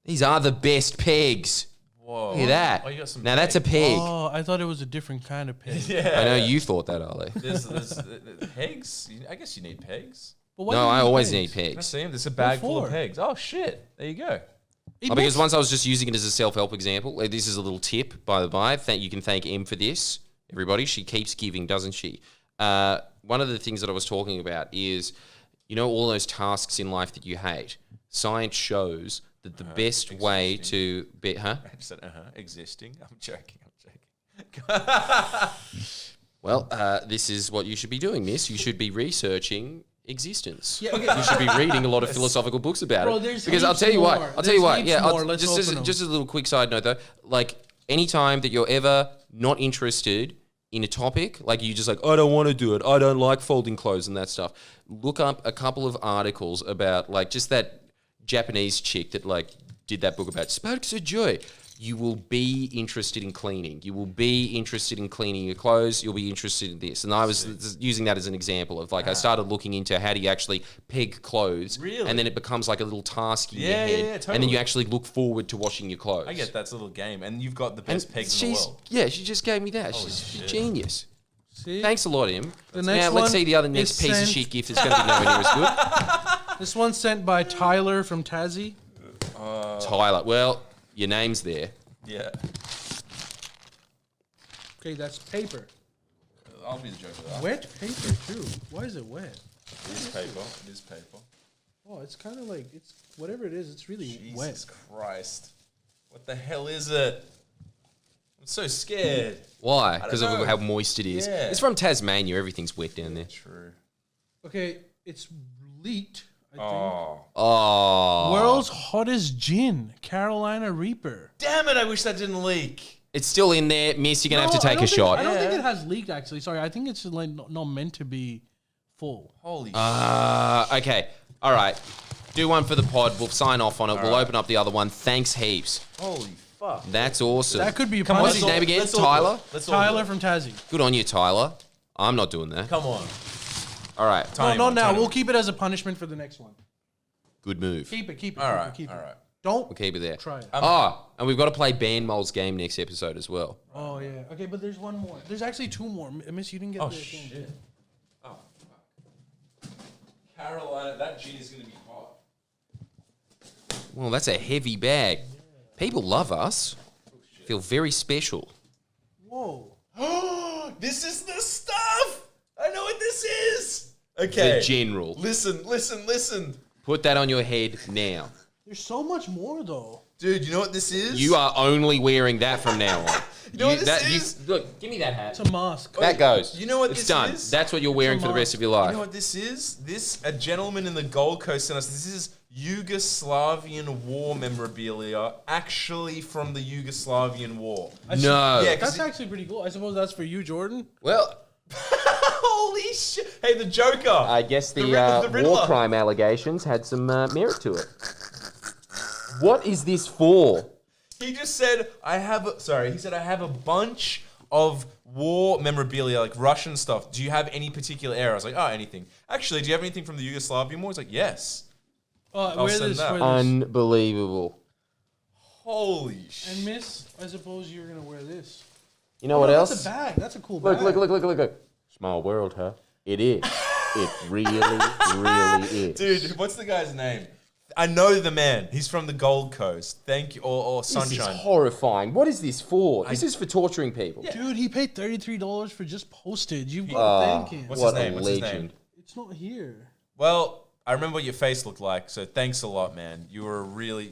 S1: These are the best pegs.
S2: Whoa.
S1: Look at that.
S2: Oh, you got some
S1: Now, that's a peg.
S3: Oh, I thought it was a different kind of pig.
S2: Yeah.
S1: I know you thought that, Ali.
S2: There's pegs. I guess you need pegs.
S3: But why
S1: No,
S3: do you
S1: I
S3: need
S1: always
S3: pegs?
S1: need
S2: Can I
S1: pegs.
S2: see them? There's a bag full of
S3: for?
S2: pegs. Oh shit! There you go.
S3: It
S1: Because
S3: makes-
S1: once I was just using it as a self-help example. This is a little tip, by the by. You can thank Em for this, everybody. She keeps giving, doesn't she? one of the things that I was talking about is, all those tasks in life that you hate. Science shows that the best way to be,
S2: I just said, existing. I'm joking.
S1: Well, this is what you should be doing, miss. You should be researching existence.
S3: Yeah, okay.
S1: You should be reading a lot of philosophical books about it.
S3: There's
S1: Because I'll
S3: heaps
S1: tell you what.
S3: more.
S1: I'll tell you what.
S3: There's
S1: Yeah.
S3: heaps more. Let's
S1: Just
S3: open
S1: as a little quick side note, though, like anytime that you're ever not interested in a topic, like you just like, I don't want to do it. I don't like folding clothes and that stuff. Look up a couple of articles about like just that Japanese chick that like did that book about sparks of joy. You will be interested in cleaning. You will be interested in cleaning your clothes. You'll be interested in this. And I was using that as an example of like I started looking into how do you actually peg clothes.
S2: Really?
S1: And then it becomes like a little task in your head.
S2: Yeah,
S1: And then
S2: totally.
S1: you actually look forward to washing your clothes.
S2: I get that's a little game, and you've got the best pegs in the world.
S1: Yeah, she just gave me that. She's a genius.
S3: See?
S1: Thanks a lot, Em.
S3: The
S1: Now
S3: next
S1: let's
S3: one
S1: see the other
S3: is
S1: next piece of
S3: sent-
S1: shit gift that's going to be nowhere near as good.
S3: This one's sent by Tyler from Tassie.
S1: Tyler. Well, your name's there.
S2: Yeah.
S3: Okay, that's paper.
S2: I'll be the judge of that.
S3: Wet paper too. Why is it wet?
S2: It is paper. It is paper.
S3: Oh, it's kind of like it's whatever it is. It's really
S2: Jesus
S3: wet.
S2: Christ. What the hell is it? I'm so scared.
S1: Why?
S2: don't
S1: Because of
S2: know.
S1: how moist it is.
S2: Yeah.
S1: It's from Tasmania. Everything's wet down there.
S2: True.
S3: Okay, it's leaked. I think.
S2: Oh.
S1: Oh.
S3: World's hottest gin, Carolina Reaper.
S2: Damn it, I wish that didn't leak.
S1: It's still in there. Miss, you're going to have to
S3: No, I
S1: take
S3: don't
S1: a
S3: think-
S1: shot.
S3: I don't think
S2: Yeah.
S3: it has leaked actually. Sorry, I think it's like not meant to be full.
S2: Holy
S1: Okay. All right. Do one for the pod. We'll sign off on it. We'll
S2: right.
S1: open up the other one. Thanks heaps.
S2: Holy fuck.
S1: That's awesome.
S3: That could be a
S1: Come on, what's his
S3: punishment.
S1: name again?
S2: Let's all do it.
S1: Tyler?
S2: Let's all do
S3: Tyler
S2: it.
S3: from Tassie.
S1: Good on you, Tyler. I'm not doing that.
S2: Come on.
S1: All right.
S3: No,
S2: Tiny
S3: not
S2: one,
S3: now.
S2: tiny
S3: We'll
S2: one.
S3: keep it as a punishment for the next one.
S1: Good move.
S3: Keep it.
S2: All right.
S3: Keep it.
S2: All right.
S3: Don't
S1: We'll keep it there.
S3: try it.
S1: And we've got to play Band Mole's game next episode as well.
S3: Oh yeah. Okay, but there's one more. There's actually two more. Miss, you didn't get
S2: Oh,
S3: the thing.
S2: shit. Oh, fuck. Carolina, that gin is going to be hot.
S1: Well, that's a heavy bag. People love us. Feel very special.
S3: Whoa.
S2: This is the stuff! I know what this is! Okay.
S1: The general.
S2: Listen.
S1: Put that on your head now.
S3: There's so much more though.
S2: Dude, you know what this is?
S1: You are only wearing that from now on.
S2: You know what this is?
S1: Look, give me that hat.
S3: It's a mask.
S1: That goes.
S2: You know what
S1: it's
S2: this
S1: done.
S2: is?
S1: That's what you're wearing for the rest of your life.
S2: You know what this is? A gentleman in the Gold Coast sent us. This is Yugoslavian war memorabilia, actually from the Yugoslavian war.
S1: No.
S2: Yeah, 'cause
S3: That's actually pretty cool. I suppose that's for you, Jordan.
S1: Well,
S2: Holy shit! Hey, the Joker.
S1: I guess the
S2: Riddler.
S1: war crime allegations had some merit to it. What is this for?
S2: He just said, he said, I have a bunch of war memorabilia, like Russian stuff. Do you have any particular era? I was like, oh, anything. Actually, do you have anything from the Yugoslavian war? He's like, yes.
S3: Wear
S2: send
S3: this.
S2: that.
S3: Wear this.
S1: Unbelievable.
S2: Holy shit.
S3: And Miss, I suppose you're gonna wear this.
S1: You know what else?
S3: That's a bag. That's a cool
S1: Look,
S3: bag.
S1: look. Small world, huh? It is. It really, really is.
S2: Dude, what's the guy's name? I know the man. He's from the Gold Coast. Thank you. Or
S1: This
S2: Sunshine.
S1: is horrifying. What is this for? This is for torturing people.
S3: Dude, he paid $33 for just postage. You've got to thank him.
S2: What's
S1: What
S2: his name?
S1: a
S2: What's his
S1: legend.
S2: name?
S3: It's not here.
S2: Well, I remember what your face looked like, so thanks a lot, man. You were really...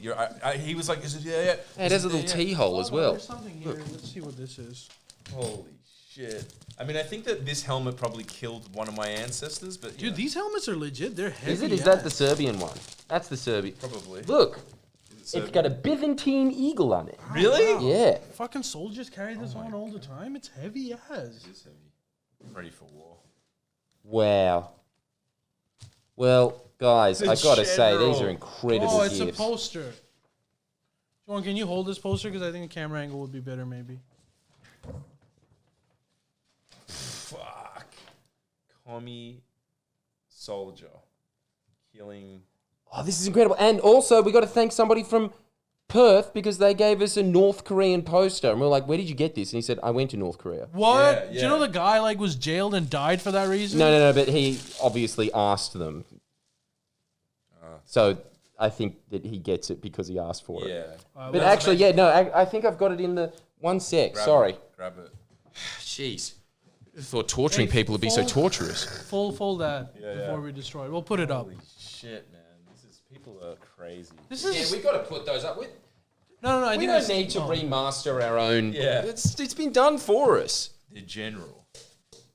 S2: he was like, is it... Yeah.
S1: Hey, it has a little T hole as well.
S3: There's something here. Let's see what this is.
S2: Holy shit. I mean, I think that this helmet probably killed one of my ancestors, but...
S3: Dude, these helmets are legit. They're heavy.
S1: Is it? Is that the Serbian one? That's the Serbian.
S2: Probably.
S1: Look, it's
S2: Serbian?
S1: got a Byzantine eagle on it.
S2: Really?
S1: Yeah.
S3: Fucking soldiers carry this on all the time. It's heavy as.
S2: It's heavy. I'm ready for war.
S1: Wow. Well, guys,
S2: The
S1: I gotta say, these
S2: general.
S1: are incredible
S3: Oh, it's a
S1: gifts.
S3: poster. John, can you hold this poster? Because I think a camera angle would be better, maybe.
S2: Fuck. Commie soldier. Killing...
S1: Oh, this is incredible. And also, we got to thank somebody from Perth because they gave us a North Korean poster. And we were like, where did you get this? And he said, I went to North Korea.
S3: What?
S2: Yeah,
S3: Do you know
S2: yeah.
S3: the guy was jailed and died for that reason?
S1: No, but he obviously asked them. So I think that he gets it because he asked for it.
S2: Yeah.
S1: But actually, I think I've got it in the... One sec, sorry.
S2: Grab it.
S1: Jeez. Thought torturing people would be so torturous.
S3: Fold that before we destroy it. We'll put it up.
S2: Holy shit, man. People are crazy.
S1: We got to put those up.
S3: No. I
S1: We
S3: think
S1: don't need to remaster our own.
S2: Yeah.
S1: It's been done for us.
S2: The general.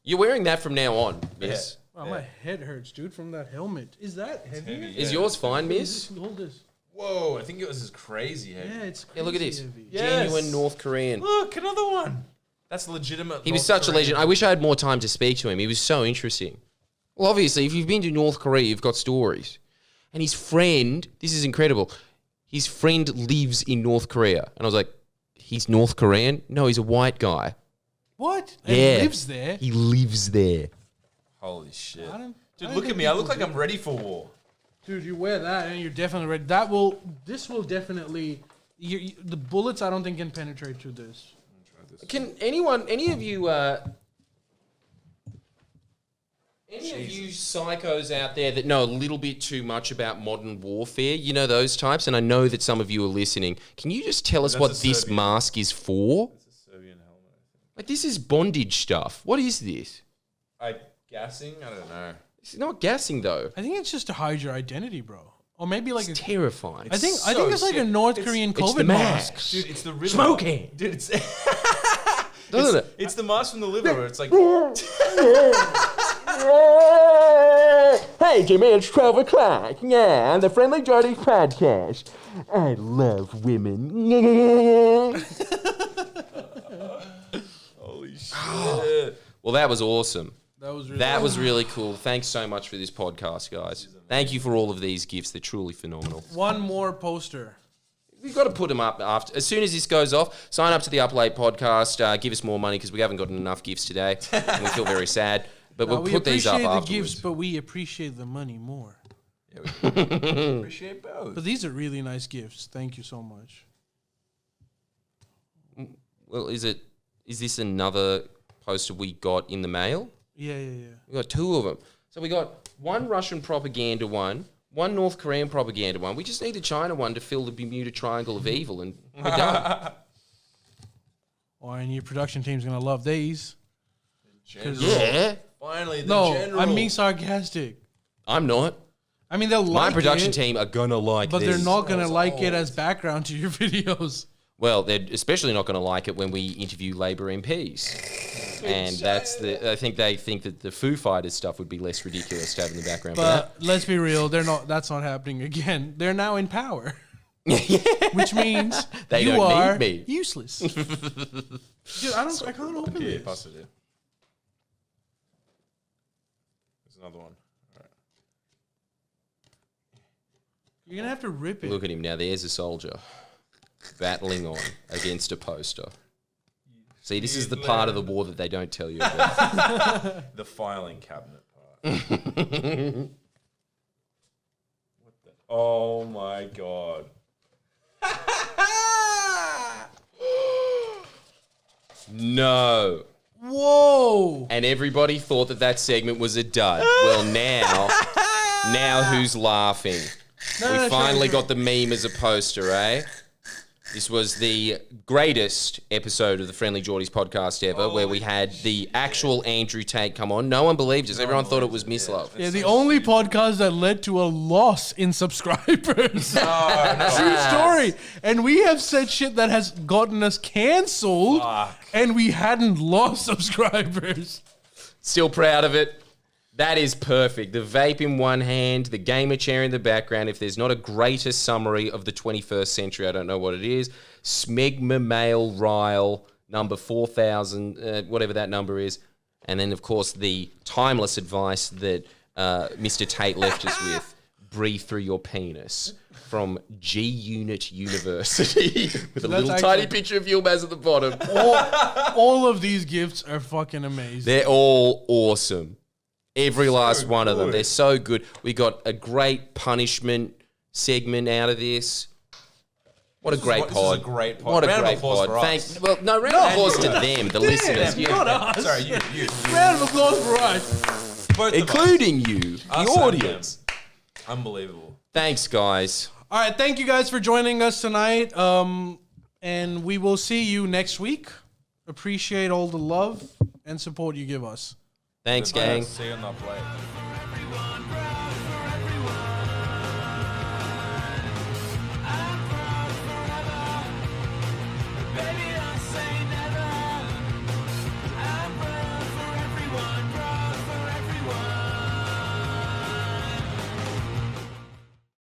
S1: You're wearing that from now on, miss.
S3: Wow, my head hurts, dude, from that helmet. Is that heavy?
S2: heavy,
S1: Is yours fine, miss?
S3: Hold this.
S2: Whoa, I think yours is crazy heavy.
S3: Yeah, it's crazy.
S1: Yeah, look at this.
S3: Heavy.
S2: Yes.
S1: Genuine North Korean.
S2: Look, another one. That's legitimate.
S1: He was such a legend. I wish I had more time to speak to him. He was so interesting. Well, obviously, if you've been to North Korea, you've got stories. And his friend, this is incredible, his friend lives in North Korea. And I was like, he's North Korean? No, he's a white guy.
S3: What? And
S1: Yeah.
S3: he lives there?
S1: He lives there.
S2: Holy shit.
S3: Dude,
S2: Dude, look at me. I look like I'm ready for war.
S3: Dude, you wear that and you're definitely ready. This will definitely, the bullets I don't think can penetrate through this.
S1: Can any of you, any of you psychos out there that know a little bit too much about modern warfare, you know those types, and I know that some of you are listening, can you just tell us
S2: That's
S1: what
S2: a
S1: this
S2: Serbian.
S1: mask is for?
S2: It's a Serbian helmet.
S1: Like, this is bondage stuff. What is this?
S2: Gassing? I don't know.
S1: It's not gassing, though.
S3: I think it's just to hide your identity, bro. Or maybe like
S1: It's terrifying.
S3: I think
S2: so
S3: it's like a
S2: sick.
S3: North Korean
S1: the
S3: COVID
S1: mask.
S3: mask.
S2: Dude, it's the river.
S1: Smoking.
S2: Dude, it's
S1: Doesn't it?
S2: it's the mask from the liver. Where it's like
S1: Hey, Jimmy, it's 12 o'clock. Yeah, on the Friendlyjordies Podcast. I love women.
S2: holy shit.
S1: Well, that was awesome.
S3: That was really
S1: cool. Thanks so much for this podcast, guys. Thank you for all of these gifts. They're truly phenomenal.
S3: one more poster.
S1: We've got to put them up after. As soon as this goes off, sign up to the Up Late podcast. Give us more money because we haven't gotten enough gifts today. And we feel very sad. But
S3: No,
S1: we'll
S3: we
S1: put these up
S3: appreciate the
S1: afterwards.
S3: gifts, but we appreciate the money more.
S2: Yeah, we appreciate both.
S3: But these are really nice gifts. Thank you so much.
S1: Well, is this another poster we got in the mail?
S3: Yeah.
S1: We got two of them. So we got one Russian propaganda one North Korean propaganda one. We just need a China one to fill the Bermuda Triangle of evil, and we're done.
S3: Oh, and your production team's gonna love these.
S2: General.
S1: Yeah,
S2: Finally, the
S3: No,
S2: general.
S3: I'm being sarcastic.
S1: I'm not.
S3: I mean, they'll
S1: My
S3: like
S1: production
S3: it,
S1: team are gonna like
S3: but
S1: these.
S3: they're not gonna
S2: It's
S3: like it
S2: old.
S3: as background to your videos.
S1: Well, they're especially not going to like it when we interview Labour MPs. And I think they think that the Foo Fighters stuff would be less ridiculous to have in the background.
S3: But let's be real, that's not happening again. They're now in power. Which means
S1: They
S3: you
S1: don't
S3: are
S1: need me.
S3: useless. Dude, I can't open
S2: Yeah,
S3: this.
S2: pass it in. There's another one. All right.
S3: You're gonna have to rip it.
S1: Look at him now. There's a soldier battling on against a poster. See, this is the part of the war that they don't tell you about.
S2: The filing cabinet part. What the? Oh my god.
S1: No.
S3: Whoa!
S1: And everybody thought that segment was a dud. Well, now who's laughing? We finally got the meme as a poster, eh? This was the greatest episode of the Friendlyjordies podcast ever, where we had the actual Andrew Tate come on. No one believed us. Everyone thought it was Miss Love.
S3: Yeah, the only podcast that led to a loss in subscribers. True story. And we have said shit that has gotten us canceled, and we hadn't lost subscribers.
S1: Still proud of it. That is perfect. The vape in one hand, the gamer chair in the background. If there's not a greater summary of the 21st century, I don't know what it is. Smegma Mail Ryle, number 4000, whatever that number is. And then, of course, the timeless advice that Mr. Tate left us with. Breathe through your penis. From G-Unit University. With a little tiny picture of Yilmaz at the bottom.
S3: All of these gifts are fucking amazing.
S1: They're all awesome. Every last one of them.
S2: good.
S1: They're so good. We got a great punishment segment out of this. What a great
S2: This
S1: pod.
S2: is a great pod.
S1: What a
S2: Round of
S1: great
S2: applause
S1: pod.
S2: for us.
S1: Well, no, round of applause to them, the listeners.
S3: Not us.
S2: Sorry, you.
S3: Round of applause for us.
S2: Both
S1: Including you,
S2: Us
S1: the
S2: and
S1: audience.
S2: them. Unbelievable.
S1: Thanks, guys.
S3: All right, thank you guys for joining us tonight. And we will see you next week. Appreciate all the love. and support you give us.
S1: Thanks, gang.
S2: See you on the plate.